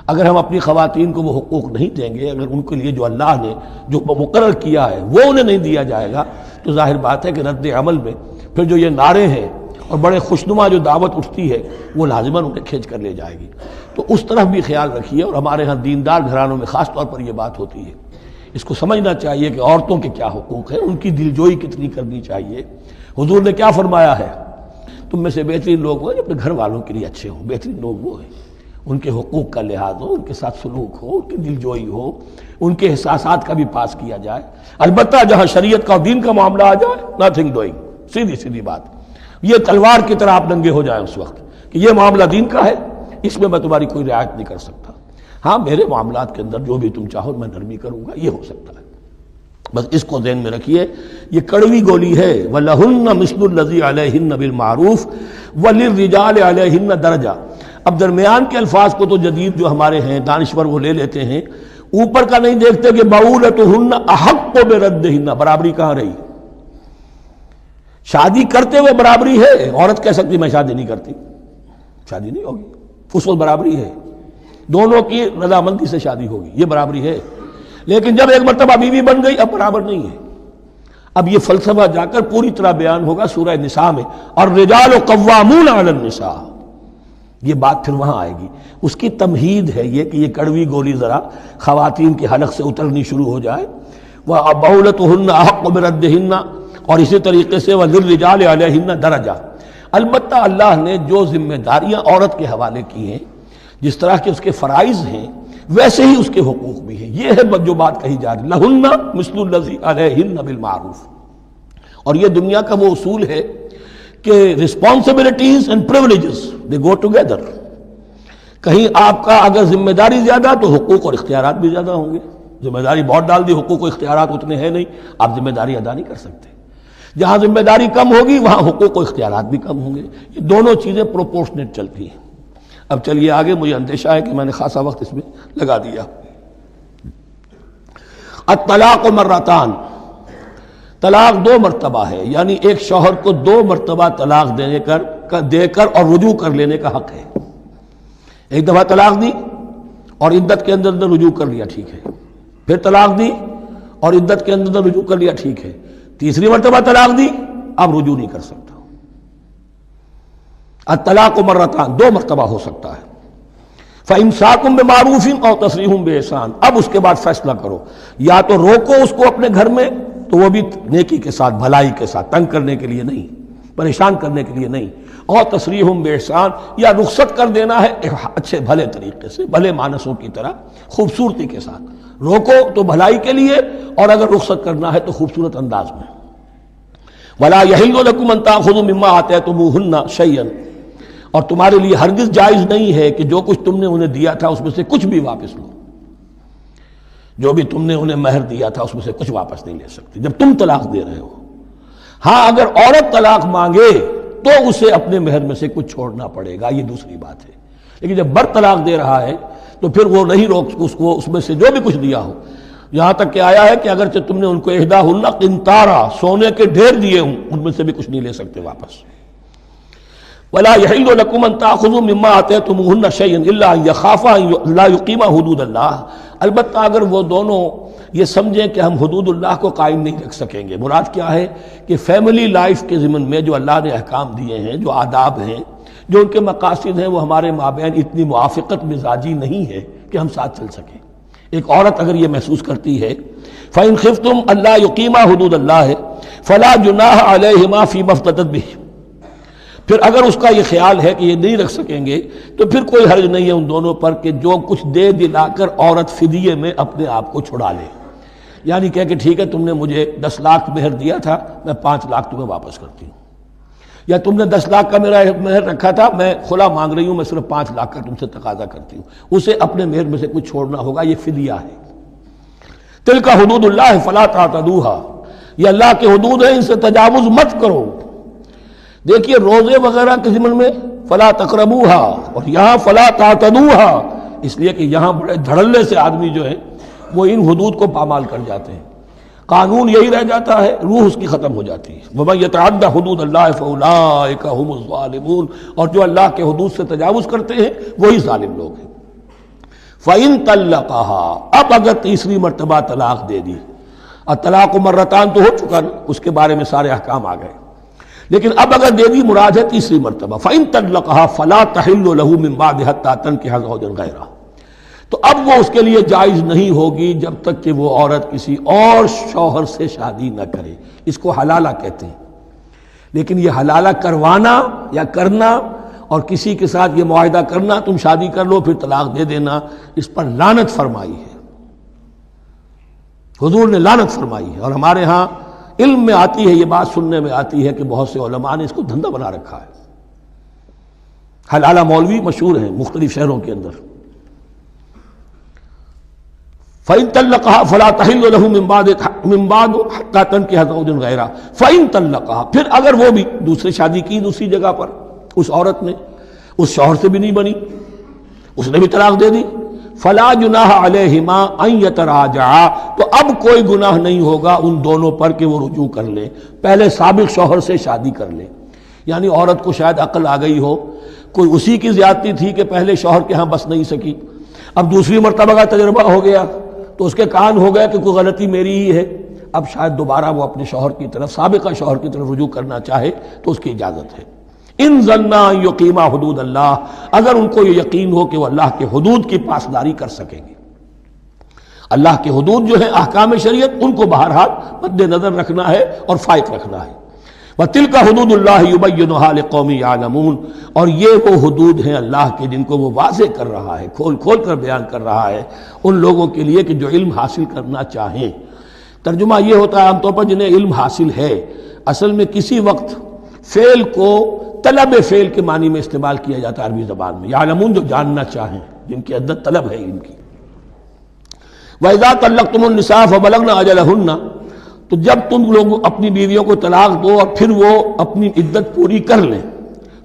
اگر ہم اپنی خواتین کو وہ حقوق نہیں دیں گے، اگر ان کے لیے جو اللہ نے جو مقرر کیا ہے وہ انہیں نہیں دیا جائے گا، تو ظاہر بات ہے کہ رد عمل میں پھر جو یہ نعرے ہیں اور بڑے خوشنما جو دعوت اٹھتی ہے وہ لازماً انہیں کھینچ کر لے جائے گی۔ تو اس طرف بھی خیال رکھیے، اور ہمارے ہاں دیندار گھرانوں میں خاص طور پر یہ بات ہوتی ہے، اس کو سمجھنا چاہیے کہ عورتوں کے کیا حقوق ہیں، ان کی دلجوئی کتنی کرنی چاہیے۔ حضور نے کیا فرمایا ہے؟ تم میں سے بہترین لوگ وہ جو اپنے گھر والوں کے لیے اچھے ہوں، بہترین لوگ وہ ہیں ان کے حقوق کا لحاظ ہو، ان کے ساتھ سلوک ہو، ان کی دلجوئی ہو، ان کے احساسات کا بھی پاس کیا جائے۔ البتہ جہاں شریعت کا اور دین کا معاملہ آ جائے، نتھنگ ڈوئنگ، سیدھی سیدھی بات، یہ تلوار کی طرح آپ ننگے ہو جائیں اس وقت کہ یہ معاملہ دین کا ہے، اس میں میں تمہاری کوئی رعایت نہیں کر سکتا، ہاں میرے معاملات کے اندر جو بھی تم چاہو میں نرمی کروں گا، یہ ہو سکتا ہے۔ بس اس کو ذہن میں رکھیے، یہ کڑوی گولی ہے۔ وَلَهُنَّ مِثْلُ الَّذِي عَلَيْهِنَّ بِالْمَعْرُوفِ وَلِلرِّجَالِ عَلَيْهِنَّ دَرَجَةٌ۔ اب درمیان کے الفاظ کو تو جدید جو ہمارے ہیں دانشور وہ لے لیتے ہیں، اوپر کا نہیں دیکھتے کہ بَعُولَتُهُنَّ أَحَقُّ بِرَدِّهِنَّ، برابری کہاں رہی؟ شادی کرتے ہوئے برابری ہے، عورت کہہ سکتی میں شادی نہیں کرتی، شادی نہیں ہوگی، اس وقت برابری ہے، دونوں کی رضامندی سے شادی ہوگی، یہ برابری ہے۔ لیکن جب ایک مرتبہ بیوی بن گئی اب برابر نہیں ہے۔ اب یہ فلسفہ جا کر پوری طرح بیان ہوگا سورہ نساء میں، اور الرجال قوامون علی النساء، یہ بات پھر وہاں آئے گی۔ اس کی تمہید ہے یہ کہ یہ کڑوی گولی ذرا خواتین کے حلق سے اترنی شروع ہو جائے۔ وَبَعُولَتُهُنَّ أَحَقُّ بِرَدِّهِنَّ، اور اسی طریقے سے وَلِلرِّجَالِ عَلَيْهِنَّ دَرَجَةٌ۔ البتہ اللہ نے جو ذمہ داریاں عورت کے حوالے کی ہیں، جس طرح کے اس کے فرائض ہیں ویسے ہی اس کے حقوق بھی ہیں، یہ ہے جو بات کہی جا رہی، لَهُنَّ مِثْلُ الَّذِي عَلَيْهِنَّ بِالْمَعْرُوفِ۔ اور یہ دنیا کا وہ اصول ہے کہ responsibilities and privileges they go together۔ کہیں آپ کا اگر ذمہ داری زیادہ تو حقوق اور اختیارات بھی زیادہ ہوں گے، ذمہ داری بہت ڈال دی، حقوق و اختیارات اتنے ہیں نہیں، آپ ذمہ داری ادا نہیں کر سکتے۔ جہاں ذمہ داری کم ہوگی وہاں حقوق و اختیارات بھی کم ہوں گے، یہ دونوں چیزیں پروپورشنیٹ چلتی ہیں۔ اب چلیے آگے، مجھے اندیشہ ہے کہ میں نے خاصا وقت اس میں لگا دیا۔ الطلاق مرتان، طلاق 2 مرتبہ ہے، یعنی ایک شوہر کو 2 مرتبہ طلاق دے کر اور رجوع کر لینے کا حق ہے۔ ایک دفعہ طلاق دی اور عدت کے اندر رجوع کر لیا، ٹھیک ہے، پھر طلاق دی اور عدت کے اندر رجوع کر لیا، ٹھیک ہے، تیسری مرتبہ طلاق دی، اب رجوع نہیں کر سکتا۔ الطلاق مرتان، 2 مرتبہ ہو سکتا ہے۔ فَإِمْسَاكٌ بِمَعْرُوفٍ أَوْ تَسْرِيحٌ بِإِحْسَان، اب اس کے بعد فیصلہ کرو، یا تو روکو اس کو اپنے گھر میں تو وہ بھی نیکی کے ساتھ، بھلائی کے ساتھ، تنگ کرنے کے لیے نہیں، پریشان کرنے کے لیے نہیں، اور تسریح بِإِحْسان، یا رخصت کر دینا ہے اچھے بھلے طریقے سے، بھلے مانسوں کی طرح خوبصورتی کے ساتھ، روکو تو بھلائی کے لیے، اور اگر رخصت کرنا ہے تو خوبصورت انداز میں۔ وَلَا يَحِلُّ لَكُمْ أَن تَأْخُذُوا مِمَّا آتَيْتُمُوهُنَّ شَيْئًا، اور تمہارے لیے ہرگز جائز نہیں ہے کہ جو کچھ تم نے انہیں دیا تھا اس میں سے کچھ بھی واپس لو، جو بھی تم نے انہیں مہر دیا تھا اس میں سے کچھ واپس نہیں لے سکتی جب تم طلاق دے رہے ہو۔ ہاں اگر عورت طلاق مانگے تو اسے اپنے مہر میں سے کچھ چھوڑنا پڑے گا، یہ دوسری بات ہے، لیکن جب بر طلاق دے رہا ہے تو پھر وہ نہیں روک اس کو اس میں سے جو بھی کچھ دیا ہو، یہاں تک کہ آیا ہے کہ اگرچہ تم نے ان کو احداہن قنطارا، سونے کے ڈھیر دیے ہوں، ان میں سے بھی کچھ نہیں لے سکتے واپس۔ وَلَا يَحِلُّ لَكُمْ أَن تَأْخُذُوا مِمَّا آتَيْتُمُوهُنَّ شَيْئًا إِلَّا أَن يَخَافَا أَن لَا يُقِيمَا حُدُودَ اللَّهِ، البتہ اگر وہ دونوں یہ سمجھیں کہ ہم حدود اللہ کو قائم نہیں رکھ سکیں گے۔ مراد کیا ہے کہ فیملی لائف کے ضمن میں جو اللہ نے احکام دیے ہیں، جو آداب ہیں، جو ان کے مقاصد ہیں، وہ ہمارے مابین اتنی موافقت مزاجی نہیں ہے کہ ہم ساتھ چل سکیں۔ ایک عورت اگر یہ محسوس کرتی ہے فَإِنْ خِفْتُمْ أَلَّا يُقِيمَا حُدُودَ اللَّهِ فَلَا جُنَاحَ عَلَيْهِمَا فِي مَا افْتَدَتْ بِهِ، پھر اگر اس کا یہ خیال ہے کہ یہ نہیں رکھ سکیں گے تو پھر کوئی حرج نہیں ہے ان دونوں پر کہ جو کچھ دے دلا کر عورت فدیے میں اپنے آپ کو چھڑا لے، یعنی کہہ کہ ٹھیک ہے تم نے مجھے 10 لاکھ مہر دیا تھا، میں 5 لاکھ تمہیں واپس کرتی ہوں، یا تم نے 10 لاکھ کا میرا مہر رکھا تھا، میں کھلا مانگ رہی ہوں، میں صرف 5 لاکھ کا تم سے تقاضا کرتی ہوں، اسے اپنے مہر میں سے کچھ چھوڑنا ہوگا، یہ فدیہ ہے۔ تلک حدود اللہ فلا تعتدوها، یہ اللہ کے حدود ہیں، ان سے تجاوز مت کرو۔ دیکھیے روزے وغیرہ کے ضمن میں فلا تقربوها، اور یہاں فلا تعتدوها، اس لیے کہ یہاں بڑے دھڑلے سے آدمی جو ہے وہ ان حدود کو پامال کر جاتے ہیں، قانون یہی رہ جاتا ہے، روح اس کی ختم ہو جاتی ہے۔ وَمَن يَتَعَدَّ حُدُودَ اللَّهِ فَأُولَٰئِكَ هُمُ الظَّالِمُونَ، اور جو اللہ کے حدود سے تجاوز کرتے ہیں وہی ظالم لوگ ہیں۔ فَإِن طَلَّقَهَا، اب اگر تیسری مرتبہ طلاق دے دی، الطلاق مرتان تو ہو چکا نا، اس کے بارے میں سارے احکام آ گئے، لیکن اب اگر دے دی مراد ہے تیسری مرتبہ، فَإِن طَلَّقَهَا فَلَا تَحِلُّ لَهُ مِن بَعْدِ حَتَّىٰ تَنكِحَ زَوْجًا غَيْرَهُ، تو اب وہ اس کے لیے جائز نہیں ہوگی جب تک کہ وہ عورت کسی اور شوہر سے شادی نہ کرے۔ اس کو حلالہ کہتے ہیں، لیکن یہ حلالہ کروانا یا کرنا اور کسی کے ساتھ یہ معاہدہ کرنا تم شادی کر لو پھر طلاق دے دینا، اس پر لعنت فرمائی ہے، حضور نے لعنت فرمائی ہے۔ اور ہمارے ہاں علم میں آتی ہے، یہ بات سننے میں آتی ہے کہ بہت سے علماء نے اس کو دھندا بنا رکھا ہے۔ حلالہ مولوی مشہور ہیں مختلف شہروں کے اندر۔ فَإِن طَلَّقَهَا فَلَا تَحِلُّ لَهُ مِن بَعْدُ حَتَّىٰ تَنكِحَ زَوْجًا غَيْرَهُ فَإِن طَلَّقَهَا، پھر اگر وہ بھی دوسری شادی کی دوسری جگہ پر، اس عورت نے اس شوہر سے بھی نہیں بنی، اس نے بھی طلاق دے دی، فَلَا جُنَاحَ عَلَيْهِمَا أَن يَتَرَاجَعَا، تو اب کوئی گناہ نہیں ہوگا ان دونوں پر کہ وہ رجوع کر لیں، پہلے سابق شوہر سے شادی کر لیں۔ یعنی عورت کو شاید عقل آ گئی ہو، کوئی اسی کی زیادتی تھی کہ پہلے شوہر کے ہاں بس نہیں سکی، اب دوسری مرتبہ کا تجربہ ہو گیا تو اس کے کان ہو گیا کہ کوئی غلطی میری ہی ہے، اب شاید دوبارہ وہ اپنے شوہر کی طرف، سابقہ شوہر کی طرف رجوع کرنا چاہے تو اس کی اجازت ہے۔ ان ظنا یقیما حدود اللہ، اگر ان کو یہ یقین ہو کہ وہ اللہ کے حدود کی پاسداری کر سکیں گے۔ اللہ کے حدود جو ہیں احکام شریعت، ان کو بہرحال مد نظر رکھنا ہے اور فائق رکھنا ہے۔ وَتِلْكَ حُدُودُ اللَّهِ يُبَيِّنُهَا لِقَوْمٍ يَعْلَمُونَ، اور یہ وہ حدود ہیں اللہ کے جن کو وہ واضح کر رہا ہے، کھول کھول کر بیان کر رہا ہے ان لوگوں کے لیے کہ جو علم حاصل کرنا چاہیں۔ ترجمہ یہ ہوتا ہے عام طور پر جنہیں علم حاصل ہے، اصل میں کسی وقت فعل کو طلب فعل کے معنی میں استعمال کیا جاتا ہے عربی زبان میں، یعلمون جو جاننا چاہیں، جن کی عدت طلب ہے علم کی۔ وَإِذَا طَلَّقْتُمُ النِّسَاءَ فَبَلَغْنَ أَجَلَهُنَّ، تو جب تم لوگ اپنی بیویوں کو طلاق دو اور پھر وہ اپنی عدت پوری کر لیں،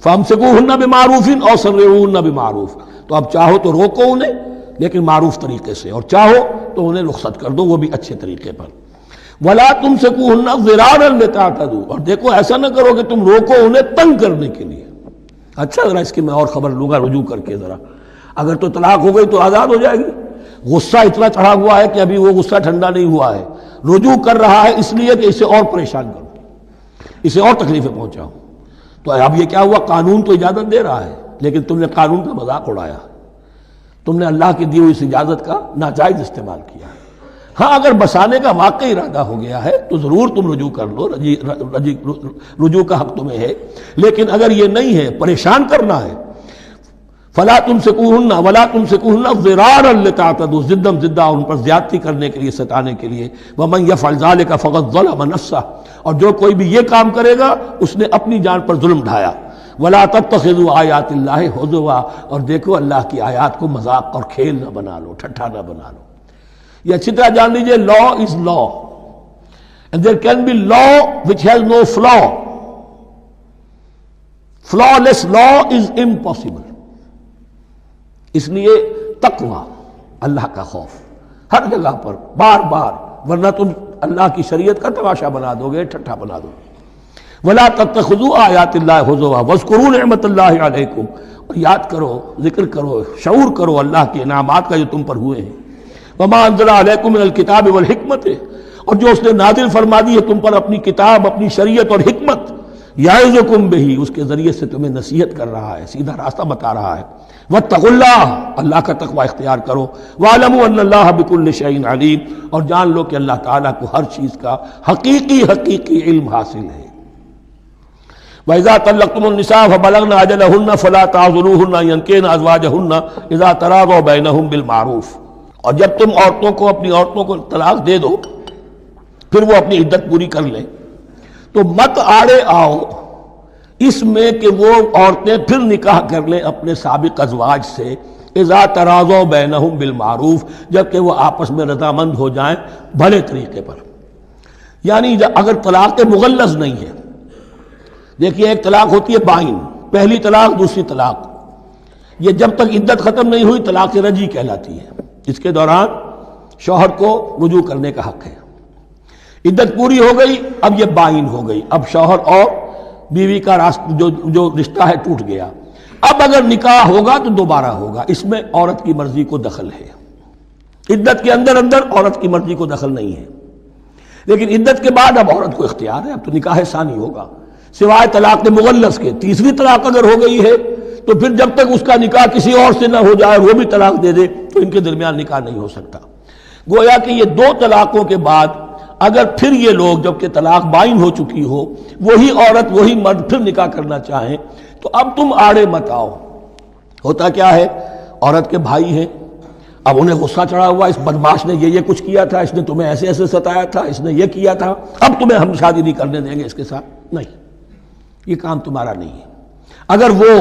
فَأَمْسِكُوهُنَّ بِمَعْرُوفٍ أَوْ سَرِّحُوهُنَّ بِمَعْرُوفٍ، تو اب چاہو تو روکو انہیں لیکن معروف طریقے سے، اور چاہو تو انہیں رخصت کر دو وہ بھی اچھے طریقے پر۔ وَلَا تُمْسِكُوهُنَّ ضِرَارًا لِتَعْتَدُوا، اور دیکھو ایسا نہ کرو کہ تم روکو انہیں تنگ کرنے کے لیے۔ اچھا ذرا اس کی میں اور خبر لوں گا رجوع کر کے، ذرا اگر تو طلاق ہو گئی تو آزاد ہو جائے گی، غصہ اتنا چڑھا ہوا ہے کہ ابھی وہ غصہ ٹھنڈا نہیں ہوا ہے، رجوع کر رہا ہے اس لیے کہ اسے اور پریشان کروں، اسے اور تکلیفیں پہنچاؤں۔ تو اب یہ کیا ہوا، قانون تو اجازت دے رہا ہے لیکن تم نے قانون کا مذاق اڑایا، تم نے اللہ کی دی ہوئی اس اجازت کا ناجائز استعمال کیا ہے۔ ہاں اگر بسانے کا واقعی ارادہ ہو گیا ہے تو ضرور تم رجوع کر لو، رجوع کا حق تمہیں ہے، لیکن اگر یہ نہیں ہے، پریشان کرنا ہے، فلا تمسکوہن ولا تمسکوہن ضرارا لتعتدوا، ضدم ضدہ ان پر زیادتی کرنے کے لیے، ستانے کے لیے، ومن یفعل ذلک فقد ظلم نفسہ، اور جو کوئی بھی یہ کام کرے گا اس نے اپنی جان پر ظلم ڈھایا۔ ولا تتخذوا آیات اللہ ہزوا، اور دیکھو اللہ کی آیات کو مذاق اور کھیل نہ بنا لو، ٹھٹھا نہ بنا لو۔ یہ اچھی طرح جان لیجئے، لا از لا and there can be law which has no flaw. Flawless law is impossible. اس لیے تقوی، اللہ کا خوف ہر جگہ پر بار بار، ورنہ تم اللہ کی شریعت کا تماشا بنا دو گے، ٹھٹھا بنا دو گے۔ ولا تتخذوا آیات اللہ ہزوا واذکروا نعمت اللہ علیکم، اور یاد کرو، ذکر کرو، شعور کرو اللہ کے انعامات کا جو تم پر ہوئے ہیں۔ وما انزل علیکم من الکتاب والحکمت، اور جو اس نے نازل فرما دی ہے تم پر اپنی کتاب، اپنی شریعت اور حکمت، یعظکم بہ، اس کے ذریعے سے تمہیں نصیحت کر رہا ہے، سیدھا راستہ بتا رہا ہے۔ واتقوا اللہ، اللہ کا تقوی اختیار کرو۔ واعلموا ان اللہ بکل شیء علیم، اور جان لو کہ اللہ تعالیٰ کو ہر چیز کا حقیقی علم حاصل ہے۔ وَإِذَا طَلَّقْتُمُ النِّسَاءَ فَبَلَغْنَ أَجَلَهُنَّ فَلَا تَعْضُلُوهُنَّ أَن يَنكِحْنَ أَزْوَاجَهُنَّ إِذَا تَرَاضَوْا بَيْنَهُم بِالْمَعْرُوفِ، اور جب تم عورتوں کو، اپنی عورتوں کو طلاق دے دو، پھر وہ اپنی عدت پوری کر لیں، تو مت آڑے آؤ اس میں کہ وہ عورتیں پھر نکاح کر لیں اپنے سابق ازواج سے، اذا تراضوا بینہم بالمعروف، جبکہ وہ آپس میں رضامند ہو جائیں بھلے طریقے پر۔ یعنی اگر طلاق مغلظ نہیں ہے، دیکھیے ایک طلاق ہوتی ہے بائن، پہلی طلاق، دوسری طلاق، یہ جب تک عدت ختم نہیں ہوئی طلاق رجعی کہلاتی ہے، اس کے دوران شوہر کو رجوع کرنے کا حق ہے۔ عدت پوری ہو گئی، اب یہ بائن ہو گئی، اب شوہر اور بیوی کا جو رشتہ ہے ٹوٹ گیا۔ اب اگر نکاح ہوگا تو دوبارہ ہوگا، اس میں عورت کی مرضی کو دخل ہے۔ عدت کے اندر عورت کی مرضی کو دخل نہیں ہے، لیکن عدت کے بعد اب عورت کو اختیار ہے، اب تو نکاح ثانی ہوگا، سوائے طلاق مغلظ کے۔ تیسری طلاق اگر ہو گئی ہے تو پھر جب تک اس کا نکاح کسی اور سے نہ ہو جائے، وہ بھی طلاق دے دے، تو ان کے درمیان نکاح نہیں ہو سکتا۔ گویا کہ یہ دو طلاقوں کے بعد اگر پھر یہ لوگ، جبکہ طلاق بائن ہو چکی ہو، وہی عورت وہی مرد پھر نکاح کرنا چاہیں، تو اب تم آڑے مت آؤ۔ ہوتا کیا ہے، عورت کے بھائی ہیں، اب انہیں غصہ چڑھا ہوا، اس بدماش نے یہ کچھ کیا تھا، اس نے تمہیں ایسے ایسے ستایا تھا، اس نے یہ کیا تھا، اب تمہیں ہم شادی نہیں کرنے دیں گے اس کے ساتھ۔ نہیں، یہ کام تمہارا نہیں ہے۔ اگر وہ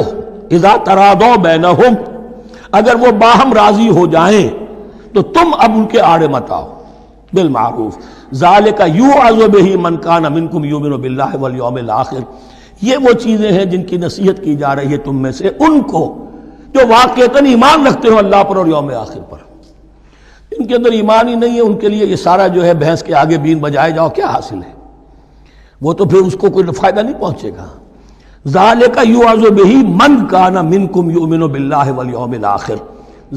اذا تراضوا بینہم، اگر وہ باہم راضی ہو جائیں تو تم اب ان کے آڑے مت آؤ، بالمعروف۔ ذالک یوعظ بہ من کان منکم یؤمن باللہ والیوم الآخر، یہ وہ چیزیں ہیں جن کی نصیحت کی جا رہی ہے تم میں سے ان کو جو واقعتاً ایمان رکھتے ہو اللہ پر اور یوم آخر پر۔ ان کے اندر ایمان ہی نہیں ہے، ان کے لیے یہ سارا جو ہے بھینس کے آگے بین بجائے جاؤ کیا حاصل ہے، وہ تو پھر اس کو کوئی فائدہ نہیں پہنچے گا۔ ذالک یوعظ بہ من کان منکم یؤمن باللہ والیوم الآخر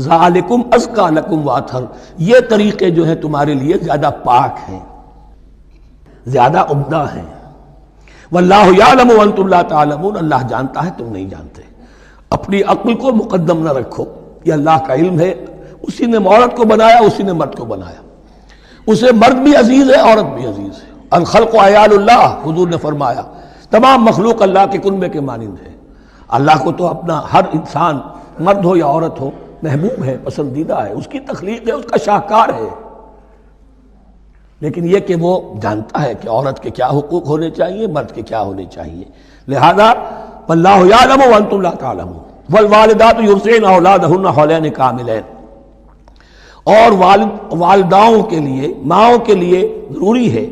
ذالکم ازکیٰ لکم واطہر، یہ طریقے جو ہیں تمہارے لیے زیادہ پاک ہیں، زیادہ عمدہ ہیں۔ واللہ یعلم وانتم لا تعلمون، اللہ جانتا ہے تم نہیں جانتے۔ اپنی عقل کو مقدم نہ رکھو، یہ اللہ کا علم ہے، اسی نے عورت کو بنایا، اسی نے مرد کو بنایا، اسے مرد بھی عزیز ہے، عورت بھی عزیز ہے۔ الخلق عیال اللہ، حضور نے فرمایا تمام مخلوق اللہ کے کنبے کے مانند ہے۔ اللہ کو تو اپنا ہر انسان، مرد ہو یا عورت ہو، محبوب ہے، پسندیدہ ہے، اس کی تخلیق ہے، اس کا شاہکار ہے، لیکن یہ کہ وہ جانتا ہے کہ عورت کے کیا حقوق ہونے چاہیے، مرد کے کیا ہونے چاہیے۔ لہذا واللہ یعلم وانتم لا تعلمون والوالدات یرضعن اولادہن حولین کاملین، اور والداؤں کے لیے، ماؤں کے لیے ضروری ہے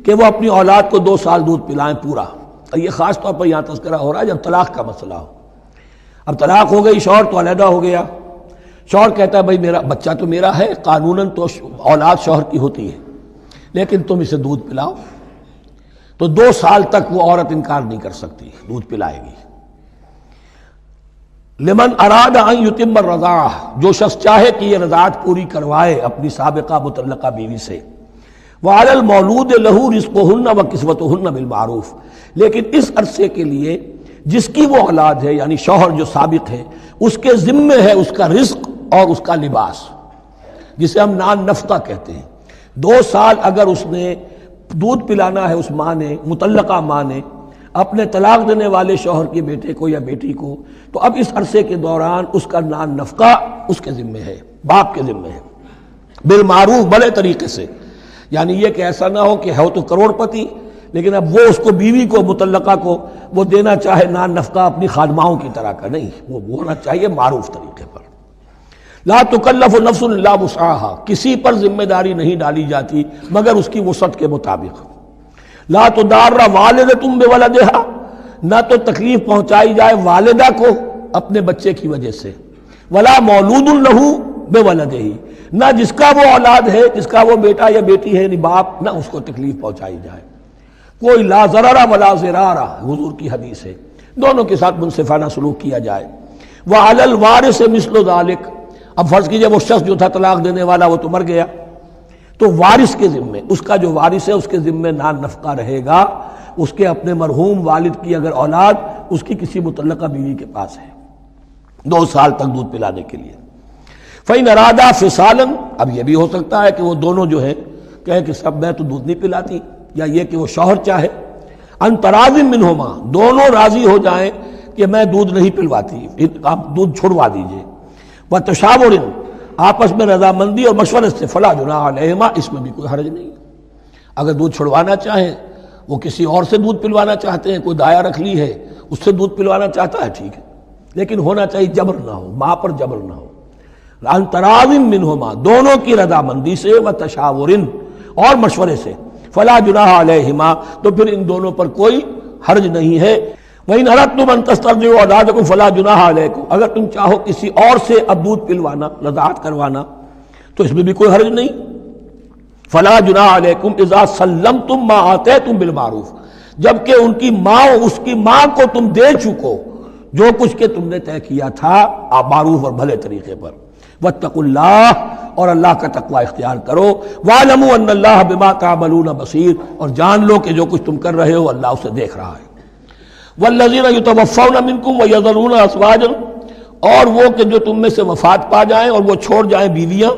کہ وہ اپنی اولاد کو 2 سال دودھ پلائیں پورا۔ اور یہ خاص طور پر یہاں تذکرہ ہو رہا ہے جب طلاق کا مسئلہ ہو۔ اب طلاق ہو گئی، شوہر تو علیحدہ ہو گیا، شوہر کہتا ہے بھائی میرا بچہ تو میرا ہے، قانوناً تو اولاد شوہر کی ہوتی ہے، لیکن تم اسے دودھ پلاؤ، تو 2 سال تک وہ عورت انکار نہیں کر سکتی، دودھ پلائے گی۔ لمن اراد ان یتم الرضاعہ، جو شخص چاہے کہ یہ رضاعت پوری کروائے اپنی سابقہ مطلقہ بیوی سے۔ وعلی المولود لہ رزقہن وکسوتہن بالمعروف، لیکن اس عرصے کے لیے جس کی وہ اولاد ہے، یعنی شوہر جو سابق ہے، اس کے ذمے ہے اس کا رزق اور اس کا لباس، جسے ہم نان نفقہ کہتے ہیں۔ 2 سال اگر اس نے دودھ پلانا ہے اس ماں نے، مطلقہ ماں نے، اپنے طلاق دینے والے شوہر کے بیٹے کو یا بیٹی کو، تو اب اس عرصے کے دوران اس کا نان نفقہ اس کے ذمہ ہے، باپ کے ذمہ ہے، بالمعروف، بڑے طریقے سے۔ یعنی یہ کہ ایسا نہ ہو کہ ہے تو کروڑ پتی لیکن اب وہ اس کو، بیوی کو، مطلقہ کو وہ دینا چاہے نان نفقہ اپنی خادماؤں کی طرح کا، نہیں، وہ ہونا چاہیے معروف طریقے پر۔ لا تکلف نفس الا وسعها، کسی پر ذمہ داری نہیں ڈالی جاتی مگر اس کی وسعت کے مطابق۔ لا تضار والدۃ بولدہا، نہ تو تکلیف پہنچائی جائے والدہ کو اپنے بچے کی وجہ سے، ولا مولود لہ بولدہ، نہ جس کا وہ اولاد ہے، جس کا وہ بیٹا یا بیٹی ہے یعنی باپ، نہ اس کو تکلیف پہنچائی جائے۔ کوئی لا ضرر ولا ضرار، حضور کی حدیث ہے، دونوں کے ساتھ منصفانہ سلوک کیا جائے۔ وعلی الوارث مثل ذلک، اب فرض کیجئے وہ شخص جو تھا طلاق دینے والا وہ تو مر گیا، تو وارث کے ذمے، اس کا جو وارث ہے اس کے ذمے نان نفقہ رہے گا، اس کے اپنے مرحوم والد کی اگر اولاد اس کی کسی مطلقہ بیوی کے پاس ہے 2 سال تک دودھ پلانے کے لیے۔ فَإِنْ أَرَادَا فِصَالًا، اب یہ بھی ہو سکتا ہے کہ وہ دونوں جو ہیں کہیں کہ سب میں تو دودھ نہیں پلاتی، یا یہ کہ وہ شوہر چاہے ان تراض منہما، دونوں راضی ہو جائیں کہ میں دودھ نہیں پلواتی، آپ دودھ چھڑوا دیجئے، وتشاور، آپس میں رضامندی اور مشورے سے، فلا جناح علیہما، اس میں بھی کوئی حرج نہیں۔ اگر دودھ چھڑوانا چاہیں، وہ کسی اور سے دودھ پلوانا چاہتے ہیں، کوئی دایا رکھ لی ہے اس سے دودھ پلوانا چاہتا ہے، ٹھیک ہے، لیکن ہونا چاہیے جبر نہ ہو، ماں پر جبر نہ ہو۔ ان تراض منہما، دونوں کی رضامندی سے، وتشاور، اور مشورے سے، فلا جناح علیہما، تو پھر ان دونوں پر کوئی حرج نہیں ہے۔ وَإِنْ أَرَدْتُمْ أَن تَسْتَرْضِعُوا أَوْلَادَكُمْ فَلَا جُنَاحَ عَلَيْكُمْ، اگر تم چاہو کسی اور سے اب دودھ پلوانا، رضاعت کروانا، تو اس میں بھی کوئی حرج نہیں۔ فَلَا جُنَاحَ عَلَيْكُمْ إِذَا سَلَّمْتُمْ مَا آتَيْتُمْ بِالْمَعْرُوفِ، جبکہ ان کی ماں، اس کی ماں کو تم دے چکو جو کچھ کہ تم نے طے کیا تھا معروف اور بھلے طریقے پر۔ واتقوا اللہ، اور اللہ کا تقوی اختیار کرو۔ وَاعْلَمُوا أَنَّ اللَّهَ بِمَا تَعْمَلُونَ بَصِيرٌ، اور جان لو کہ جو کچھ تم کر رہے ہو اللہ اسے دیکھ رہا ہے۔ وَالَّذِينَ يُتَوَفَّوْنَ مِنكُمْ وَيَذَرُونَ أَزْوَاجًا، اور وہ کہ جو تم میں سے وفات پا جائیں اور وہ چھوڑ جائیں بیویاں،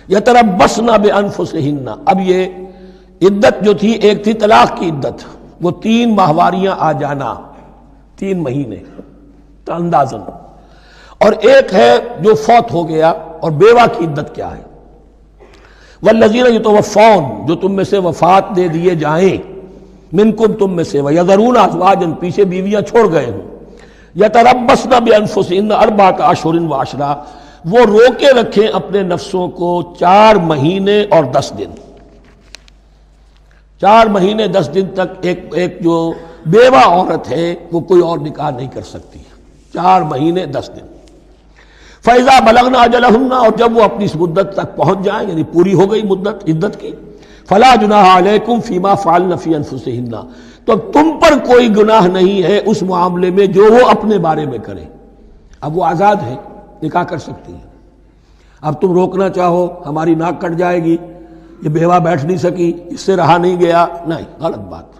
يَتَرَبَّصْنَ بِأَنفُسِهِنَّ، اب یہ عدت جو تھی، ایک تھی طلاق کی عدت، وہ 3 ماہواریاں آ جانا، 3 مہینے اندازاً، اور ایک ہے جو فوت ہو گیا، اور بیوہ کی عدت کیا ہے۔ والذین یتوفون، جو تم میں سے وفات دے دیے جائیں، منکم، تم میں سے، ویذرون ازواجا، پیچھے بیویاں چھوڑ گئے ہوں، یتربصن بانفسہن 4 اشہر وعشرا، وہ روکے رکھیں اپنے نفسوں کو 4 مہینے اور 10 دن، 4 مہینے 10 دن تک ایک جو بیوہ عورت ہے وہ کوئی اور نکاح نہیں کر سکتی، 4 مہینے 10 دن۔ فَإِذَا بَلَغْنَ أَجَلَهُنَّ، اور جب وہ اپنی اس مدت تک پہنچ جائیں، یعنی پوری ہو گئی مدت عدت کی، فَلَا جُنَاحَ عَلَيْكُمْ فِي مَا فَعَلْنَ فِي أَنفُسِهِنَّ، تو تم پر کوئی گناہ نہیں ہے اس معاملے میں جو وہ اپنے بارے میں کریں۔ اب وہ آزاد ہے، نکاح کر سکتی ہے۔ اب تم روکنا چاہو، ہماری ناک کٹ جائے گی، یہ بیوہ بیٹھ نہیں سکی، اس سے رہا نہیں گیا، نہیں، غلط بات،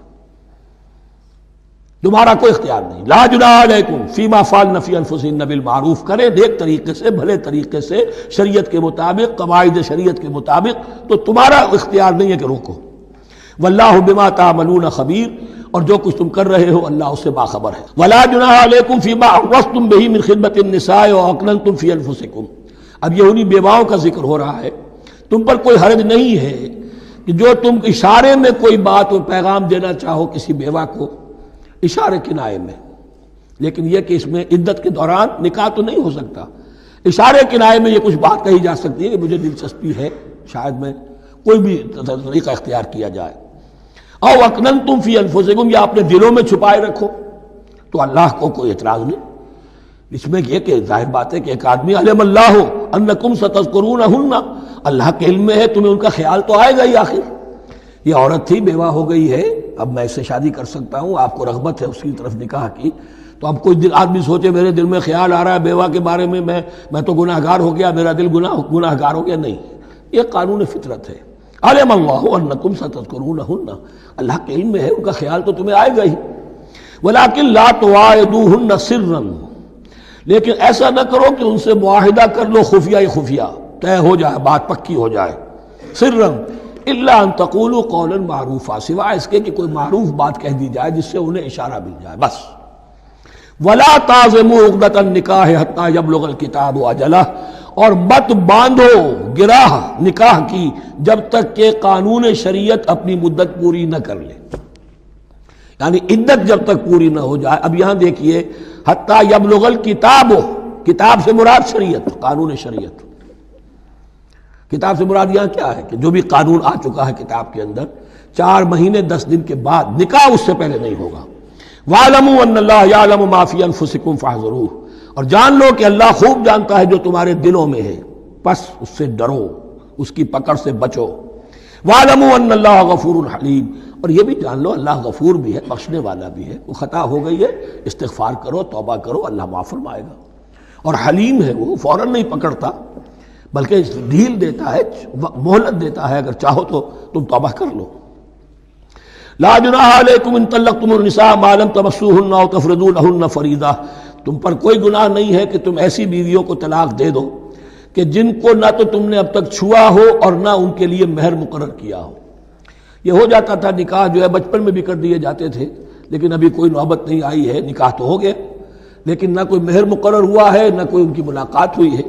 تمہارا کوئی اختیار نہیں۔ لا جناح علیکم فیما فعلن فی انفسہن بالمعروف، کرے نیک طریقے سے، بھلے طریقے سے، شریعت کے مطابق، قواعد شریعت کے مطابق، تو تمہارا اختیار نہیں ہے کہ روکو۔ واللہ بما تعملون خبیر، اور جو کچھ تم کر رہے ہو اللہ اس سے باخبر ہے۔ ولا جناح علیکم فیما عرضتم به من خدمۃ النساء واکننتم فی انفسکم، اب یہ انہی بیواؤں کا ذکر ہو رہا ہے، تم پر کوئی حرج نہیں ہے کہ جو تم اشارے میں کوئی بات اور پیغام دینا چاہو کسی بیوہ کو، اشارے کنائے میں، لیکن یہ کہ اس میں عدت کے دوران نکاح تو نہیں ہو سکتا، اشارے کنائے میں یہ کچھ بات کہی جا سکتی ہے کہ مجھے دلچسپی ہے، شاید میں کوئی بھی طریقہ اختیار کیا جائے۔ او اکننتم فی انفسکم، یا اپنے دلوں میں چھپائے رکھو، تو اللہ کو کوئی اعتراض نہیں۔ اس میں یہ کہ ظاہر بات ہے کہ ایک آدمی علم اللہ انکم ستذکرونہن، اللہ کے علم میں ہے تمہیں ان کا خیال تو آئے گا ہی، آخر یہ عورت تھی، بیوہ ہو گئی ہے، اب میں اس سے شادی کر سکتا ہوں، آپ کو رغبت ہے اس کی طرف نکاح کی، تو اب کوئی آدمی سوچے میرے دل میں خیال آ رہا ہے بیوہ کے بارے میں، میں تو گناہ گار ہو گیا، میرا دل گناہ گار ہو گیا، نہیں، یہ قانون فطرت ہے۔ علم اللہ انکم ستذکرونہن، اللہ کے علم میں ہے ان کا خیال تو تمہیں آئے گا ہی۔ ولکن لا تواعدوہن سرا، لیکن ایسا نہ کرو کہ ان سے معاہدہ کر لو خفیہ خفیہ، طے ہو جائے، بات پکی ہو جائے، سرًا الا ان تقولوا قولا معروفا، سوائے اس کے کہ کوئی معروف بات کہہ دی جائے جس سے انہیں اشارہ مل جائے بس۔ ولا تعزموا عقدۃ النکاح حتی یبلغ الکتاب اجلہ، اور مت باندھو گراہ نکاح کی جب تک کہ قانون شریعت اپنی مدت پوری نہ کر لے، یعنی عدت جب تک پوری نہ ہو جائے۔ اب یہاں دیکھیے حتی یبلغ الکتاب، کتاب سے مراد شریعت، قانون شریعت۔ کتاب سے مراد یہاں کیا ہے کہ جو بھی قانون آ چکا ہے کتاب کے اندر، 4 مہینے 10 دن کے بعد نکاح اس سے پہلے نہیں ہوگا۔ وَاعْلَمُوا أَنَّ اللَّهَ يَعْلَمُ مَا فِي أَنفُسِكُمْ فَاحْذَرُوهُ، اور جان لو کہ اللہ خوب جانتا ہے جو تمہارے دلوں میں ہے، پس اس سے ڈرو، اس کی پکڑ سے بچو۔ وَاعْلَمُوا أَنَّ اللَّهَ غَفُورٌ حَلِيمٌ، اور یہ بھی جان لو اللہ غفور بھی ہے، بخشنے والا بھی ہے۔ وہ خطا ہو گئی ہے، استغفار کرو، توبہ کرو، اللہ معاف فرمائے گا۔ اور حلیم ہے، وہ فوراً نہیں پکڑتا بلکہ ڈھیل دیتا ہے، مہلت دیتا ہے، اگر چاہو تو تم توبہ کر لو۔ لا جناح علیکم ان طلقتم النساء ما لم تمسوهن او تفرضوا لهن فریضہ، تم پر کوئی گناہ نہیں ہے کہ تم ایسی بیویوں کو طلاق دے دو کہ جن کو نہ تو تم نے اب تک چھوا ہو اور نہ ان کے لیے مہر مقرر کیا ہو۔ یہ ہو جاتا تھا نکاح جو ہے بچپن میں بھی کر دیے جاتے تھے، لیکن ابھی کوئی نوبت نہیں آئی ہے، نکاح تو ہو گیا لیکن نہ کوئی مہر مقرر ہوا ہے، نہ کوئی ان کی ملاقات ہوئی ہے۔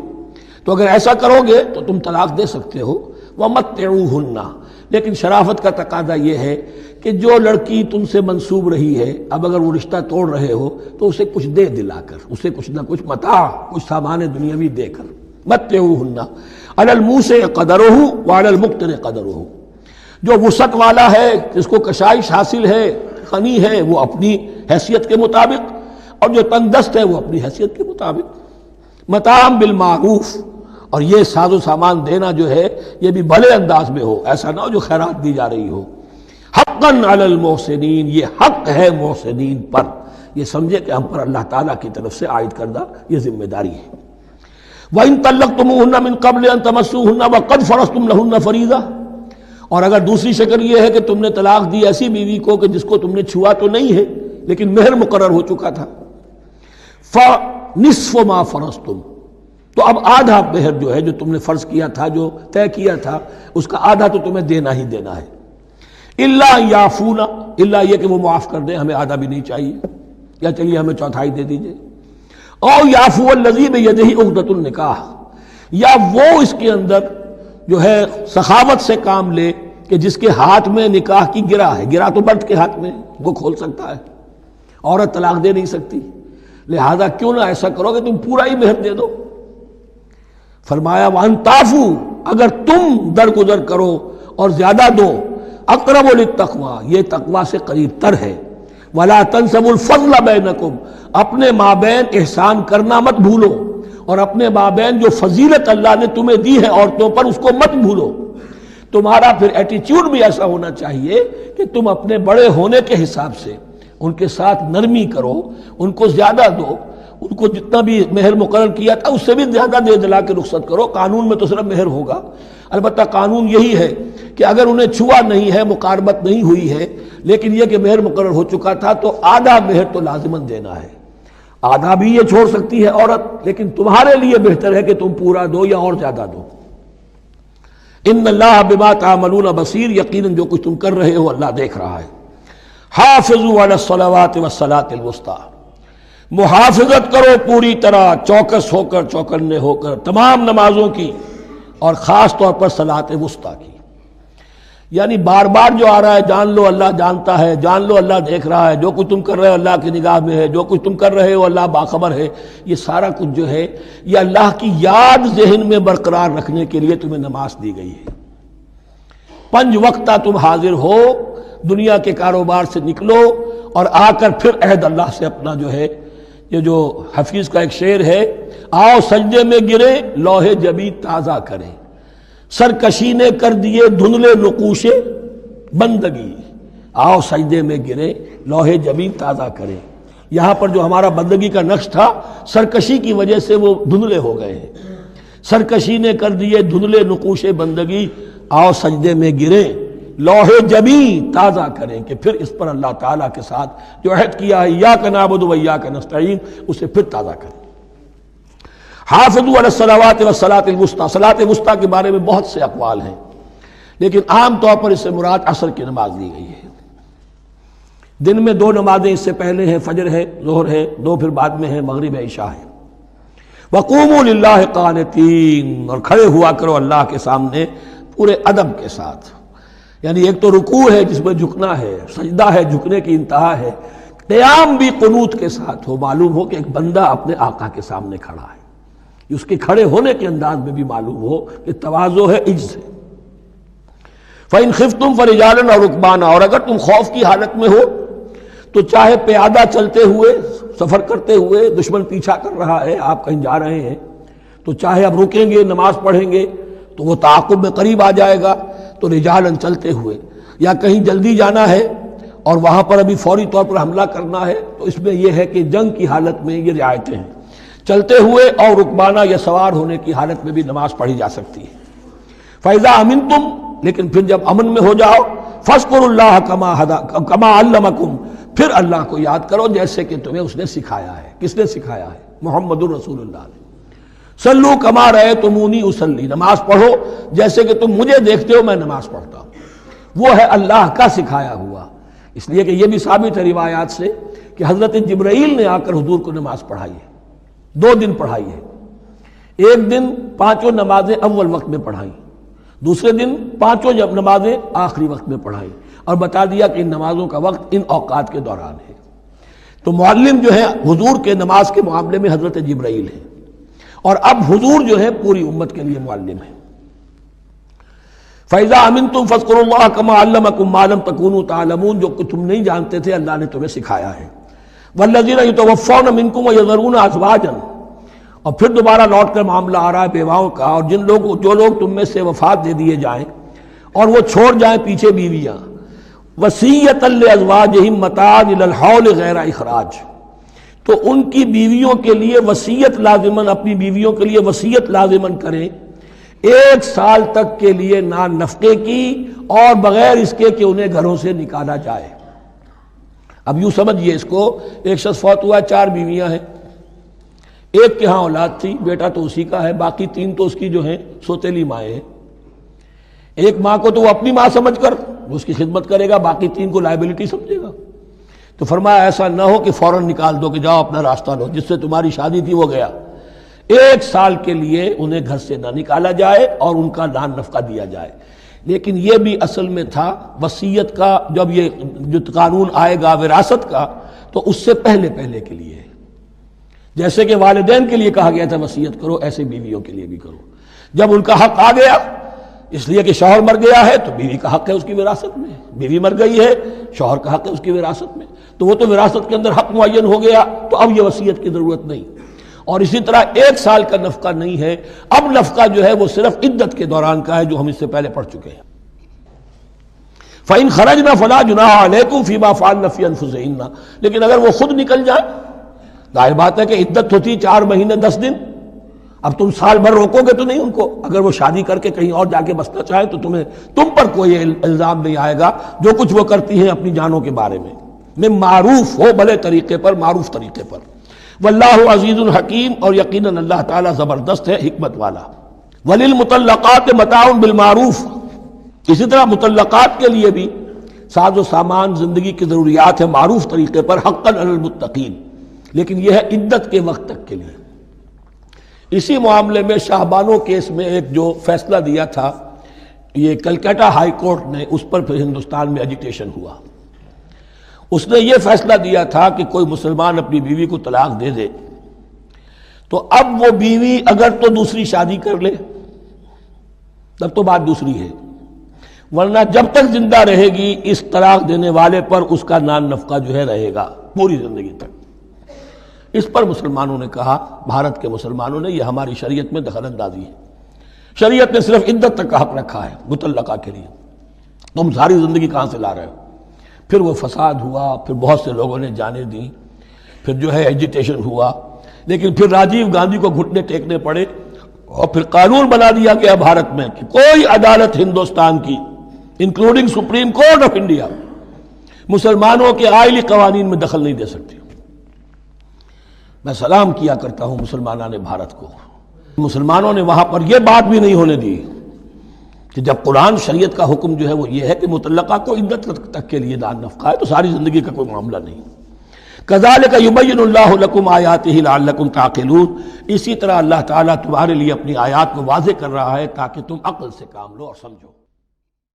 تو اگر ایسا کرو گے تو تم طلاق دے سکتے ہو۔ وَمَتِّعُوهُنَّ، لیکن شرافت کا تقاضا یہ ہے کہ جو لڑکی تم سے منسوب رہی ہے، اب اگر وہ رشتہ توڑ رہے ہو تو اسے کچھ دے دلا کر، اسے کچھ نہ کچھ متاع، کچھ سامان دنیاوی دے کر۔ مَتِّعُوهُنَّ عَلَى الْمُوسِعِ قَدَرُهُ وَعَلَى الْمُقْتِرِ قَدَرُهُ، جو وسعت والا ہے، جس کو کشائش حاصل ہے، غنی ہے، وہ اپنی حیثیت کے مطابق، اور جو تنگ دست ہے وہ اپنی حیثیت کے مطابق۔ متاعًا بالمعروف، اور یہ ساز و سامان دینا جو ہے یہ بھی بھلے انداز میں ہو، ایسا نہ ہو جو خیرات دی جا رہی ہو۔ حقاً علی المحسنین، یہ حق ہے محسنین پر، یہ سمجھے کہ ہم پر اللہ تعالیٰ کی طرف سے عائد کردہ یہ ذمہ داری ہے۔ وَإِن طَلَّقْتُمُوهُنَّ مِن قَبْلِ أَن تَمَسُّوهُنَّ وَقَدْ فَرَضْتُمْ لَهُنَّ فَرِيضَةً، اور اگر دوسری شکل یہ ہے کہ تم نے طلاق دی ایسی بیوی کو کہ جس کو تم نے چھوا تو نہیں ہے لیکن مہر مقرر ہو چکا تھا، فَنِصْفُ مَا فَرَضْتُمْ، تو اب آدھا مہر جو ہے جو تم نے فرض کیا تھا، جو طے کیا تھا، اس کا آدھا تو تمہیں دینا ہی دینا ہے۔ الا یعفون، الا یہ کہ وہ معاف کر دیں، ہمیں آدھا بھی نہیں چاہیے، یا چلیے ہمیں چوتھائی دے دیجئے۔ او یعفو الذی بیدہ عقدۃ النکاح، یا وہ اس کے اندر جو ہے سخاوت سے کام لے کہ جس کے ہاتھ میں نکاح کی گرہ ہے، گرہ تو مرد کے ہاتھ میں ہے، وہ کھول سکتا ہے، عورت طلاق دے نہیں سکتی، لہذا کیوں نہ ایسا کرو کہ تم پورا ہی مہر دے دو۔ فرمایا وَأَن تَعْفُوا، اگر تم درگزر کرو اور زیادہ دو، اقرب للتقویٰ، یہ تقویٰ سے قریب تر ہے۔ وَلَا تَنْسَبُوا الْفَضْلَ بَيْنَكُمْ، اپنے مابین احسان کرنا مت بھولو، اور اپنے مابین جو فضیلت اللہ نے تمہیں دی ہے عورتوں پر اس کو مت بھولو۔ تمہارا پھر ایٹیچیوڈ بھی ایسا ہونا چاہیے کہ تم اپنے بڑے ہونے کے حساب سے ان کے ساتھ نرمی کرو، ان کو زیادہ دو، ان کو جتنا بھی مہر مقرر کیا تھا اس سے بھی زیادہ دے دلا کے رخصت کرو۔ قانون میں تو صرف مہر ہوگا، البتہ قانون یہی ہے کہ اگر انہیں چھوا نہیں ہے، مقاربت نہیں ہوئی ہے، لیکن یہ کہ مہر مقرر ہو چکا تھا تو آدھا مہر تو لازماً دینا ہے۔ آدھا بھی یہ چھوڑ سکتی ہے عورت، لیکن تمہارے لیے بہتر ہے کہ تم پورا دو یا اور زیادہ دو۔ ان اللہ بما تعملون بصیر، یقیناً جو کچھ تم کر رہے ہو اللہ دیکھ رہا ہے۔ حافظوا علی الصلوات والصلاۃ الوسطی، محافظت کرو پوری طرح، چوکس ہو کر، چوکنے ہو کر تمام نمازوں کی، اور خاص طور پر صلاۃ وسطیٰ کی۔ یعنی بار بار جو آ رہا ہے، جان لو اللہ جانتا ہے، جان لو اللہ دیکھ رہا ہے، جو کچھ تم کر رہے ہو اللہ کی نگاہ میں ہے، جو کچھ تم کر رہے ہو اللہ باخبر ہے، یہ سارا کچھ جو ہے یہ اللہ کی یاد ذہن میں برقرار رکھنے کے لیے تمہیں نماز دی گئی ہے۔ 5 وقتہ تم حاضر ہو، دنیا کے کاروبار سے نکلو اور آ کر پھر عہد اللہ سے اپنا جو ہے، یہ جو حفیظ کا ایک شعر ہے، آؤ سجدے میں گرے لوح جبی تازہ کریں، سرکشی نے کر دیے دھندلے نقوش بندگی، آؤ سجدے میں گرے لوح جبی تازہ کریں۔ یہاں پر جو ہمارا بندگی کا نقش تھا، سرکشی کی وجہ سے وہ دھندلے ہو گئے ہیں۔ سرکشی نے کر دیے دھندلے نقوش بندگی، آؤ سجدے میں گرے لوح جبی تازہ کریں، کہ پھر اس پر اللہ تعالیٰ کے ساتھ جو عہد کیا ہے، ایاک نعبد و ایاک نستعین، اسے پھر تازہ کریں۔ حافظوا علی الصلوات والصلاۃ الوسطی، صلاۃ وسطی کے بارے میں بہت سے اقوال ہیں، لیکن عام طور پر اس سے مراد عصر کی نماز لی گئی ہے۔ دن میں 2 نمازیں اس سے پہلے ہیں، فجر ہے، ظہر ہے، 2 پھر بعد میں ہے، مغرب ہے، عشاء ہے۔ وقوموا للہ قانتین، اور کھڑے ہوا کرو اللہ کے سامنے پورے ادب کے ساتھ، یعنی ایک تو رکوع ہے جس میں جھکنا ہے، سجدہ ہے جھکنے کی انتہا ہے، قیام بھی قنوت کے ساتھ ہو، معلوم ہو کہ ایک بندہ اپنے آقا کے سامنے کھڑا ہے، اس کے کھڑے ہونے کے انداز میں بھی معلوم ہو کہ تواضع ہے، عجز ہے۔ فَإِنْ خِفْتُمْ فَرِجَالًا أَوْ رُكْبَانًا، اور اگر تم خوف کی حالت میں ہو تو چاہے پیادہ چلتے ہوئے، سفر کرتے ہوئے، دشمن پیچھا کر رہا ہے، آپ کہیں جا رہے ہیں تو چاہے اب رکیں گے نماز پڑھیں گے تو وہ تعاقب میں قریب آ جائے گا، تو رجالن چلتے ہوئے، یا کہیں جلدی جانا ہے اور وہاں پر ابھی فوری طور پر حملہ کرنا ہے تو اس میں یہ ہے کہ جنگ کی حالت میں یہ رعایتیں ہیں، چلتے ہوئے اور رکبانہ یا سوار ہونے کی حالت میں بھی نماز پڑھی جا سکتی ہے۔ فَإِذَا أَمِنْتُمْ، لیکن پھر جب امن میں ہو جاؤ، فَاذْكُرُوا اللَّهَ كَمَا عَلَّمَكُمْ، پھر اللہ کو یاد کرو جیسے کہ تمہیں اس نے سکھایا ہے۔ کس نے سکھایا ہے؟ محمد الرسول اللہ نے۔ صلو کما رأیتمونی اصلی، نماز پڑھو جیسے کہ تم مجھے دیکھتے ہو میں نماز پڑھتا ہوں۔ وہ ہے اللہ کا سکھایا ہوا، اس لیے کہ یہ بھی ثابت ہے روایات سے کہ حضرت جبرائیل نے آ کر حضور کو نماز پڑھائی ہے، 2 دن پڑھائی ہے۔ ایک دن 5 نمازیں اول وقت میں پڑھائیں، دوسرے دن 5 نمازیں آخری وقت میں پڑھائیں، اور بتا دیا کہ ان نمازوں کا وقت ان اوقات کے دوران ہے۔ تو معلم جو ہے حضور کے نماز کے معاملے میں حضرت جبرائیل ہے، اور اب حضور جو ہے پوری امت کے لیے معلم ہے۔ فَإِذَا أَمِنْتُمْ فَاذْكُرُوا اللَّهَ كَمَا عَلَّمَكُمْ مَا لَمْ تَكُونُوا تَعْلَمُونَ، جو کہ تم نہیں جانتے تھے اللہ نے تمہیں سکھایا ہے۔ وَالَّذِينَ يُتَوَفَّوْنَ مِنْكُمْ وَيَذَرُونَ أَزْوَاجًا، اور پھر دوبارہ لوٹ کر معاملہ آ رہا ہے بیواؤں کا، اور جو لوگ تم میں سے وفات دے دیے جائیں اور وہ چھوڑ جائیں پیچھے بیویاں، وَصِيَّةً لِأَزْوَاجِهِمْ مَتَاعًا إِلَى الْحَوْلِ غَيْرَ إِخْرَاج، تو ان کی بیویوں کے لیے وصیت لازماً، اپنی بیویوں کے لیے وصیت لازماً کریں 1 سال تک کے لیے نان نفقے کی، اور بغیر اس کے کہ انہیں گھروں سے نکالا جائے۔ اب یوں سمجھیے اس کو، ایک شخص فوت ہوا، 4 بیویاں ہیں، ایک کے ہاں اولاد تھی، بیٹا تو اسی کا ہے، باقی 3 تو اس کی جو ہیں سوتیلی مائیں ہیں۔ ایک ماں کو تو وہ اپنی ماں سمجھ کر اس کی خدمت کرے گا، باقی 3 کو لائبلٹی سمجھے گا۔ تو فرمایا ایسا نہ ہو کہ فوراً نکال دو کہ جاؤ اپنا راستہ لو، جس سے تمہاری شادی تھی وہ گیا۔ 1 سال کے لیے انہیں گھر سے نہ نکالا جائے اور ان کا نان نفقہ دیا جائے۔ لیکن یہ بھی اصل میں تھا وصیت کا، جب یہ جو قانون آئے گا وراثت کا تو اس سے پہلے کے لیے ہے۔ جیسے کہ والدین کے لیے کہا گیا تھا وصیت کرو، ایسے بیویوں کے لیے بھی کرو۔ جب ان کا حق آ گیا، اس لیے کہ شوہر مر گیا ہے تو بیوی کا حق ہے اس کی وراثت میں، بیوی مر گئی ہے شوہر کا حق ہے اس کی وراثت میں، تو وہ تو وراثت کے اندر حق معین ہو گیا، تو اب یہ وصیت کی ضرورت نہیں۔ اور اسی طرح 1 سال کا نفقہ نہیں ہے، اب نفقہ جو ہے وہ صرف عدت کے دوران کا ہے، جو ہم اس سے پہلے پڑھ چکے ہیں۔ فَإِنْ خَرَجْنَ فَلَا جُنَاحَ عَلَيْكُمْ فِي مَا فَعَلْنَ فِي أَنفُسِهِنَّ، لیکن اگر وہ خود نکل جائے، ظاہر بات ہے کہ عدت ہوتی 4 مہینے 10 دن، اب تم سال بھر روکو گے تو نہیں ان کو، اگر وہ شادی کر کے کہیں اور جا کے بسنا چاہیں تو تم پر کوئی الزام نہیں آئے گا، جو کچھ وہ کرتی ہیں اپنی جانوں کے بارے میں معروف ہو، بھلے طریقے پر، معروف طریقے پر۔ واللہ عزیز الحکیم، اور یقیناً اللہ تعالیٰ زبردست ہے، حکمت والا۔ وللمطلقات متاع بالمعروف، اسی طرح مطلقات کے لیے بھی ساز و سامان زندگی کی ضروریات ہے معروف طریقے پر، حقا علی المتقین، لیکن یہ ہے عدت کے وقت تک کے لیے۔ اسی معاملے میں شاہ بانو کیس میں ایک جو فیصلہ دیا تھا یہ کلکتہ ہائی کورٹ نے، اس پر پھر ہندوستان میں ایجیٹیشن ہوا۔ اس نے یہ فیصلہ دیا تھا کہ کوئی مسلمان اپنی بیوی کو طلاق دے دے تو اب وہ بیوی اگر تو دوسری شادی کر لے تب تو بات دوسری ہے، ورنہ جب تک زندہ رہے گی اس طلاق دینے والے پر اس کا نان نفقہ جو ہے رہے گا پوری زندگی تک۔ اس پر مسلمانوں نے کہا، بھارت کے مسلمانوں نے، یہ ہماری شریعت میں دخل اندازی ہے، شریعت نے صرف عدت تک کا حق رکھا ہے مطلقہ کے لیے، تم ساری زندگی کہاں سے لا رہے ہو۔ پھر وہ فساد ہوا، پھر بہت سے لوگوں نے جانیں دیں، پھر جو ہے ایجیٹیشن ہوا، لیکن پھر راجیو گاندھی کو گھٹنے ٹیکنے پڑے، اور پھر قانون بنا دیا گیا بھارت میں کہ کوئی عدالت ہندوستان کی including supreme court of India مسلمانوں کے آئلی قوانین میں دخل نہیں دے سکتی۔ میں سلام کیا کرتا ہوں مسلمانان بھارت کو، مسلمانوں نے وہاں پر یہ بات بھی نہیں ہونے دی کہ جب قرآن شریعت کا حکم جو ہے وہ یہ ہے کہ مطلقہ کو عدت تک کے لیے دان نفقہ ہے تو ساری زندگی کا کوئی معاملہ نہیں. کذالک یبین اللہ لکم آیاتہ لعلکم تعقلون، اسی طرح اللہ تعالیٰ تمہارے لیے اپنی آیات کو واضح کر رہا ہے تاکہ تم عقل سے کام لو اور سمجھو.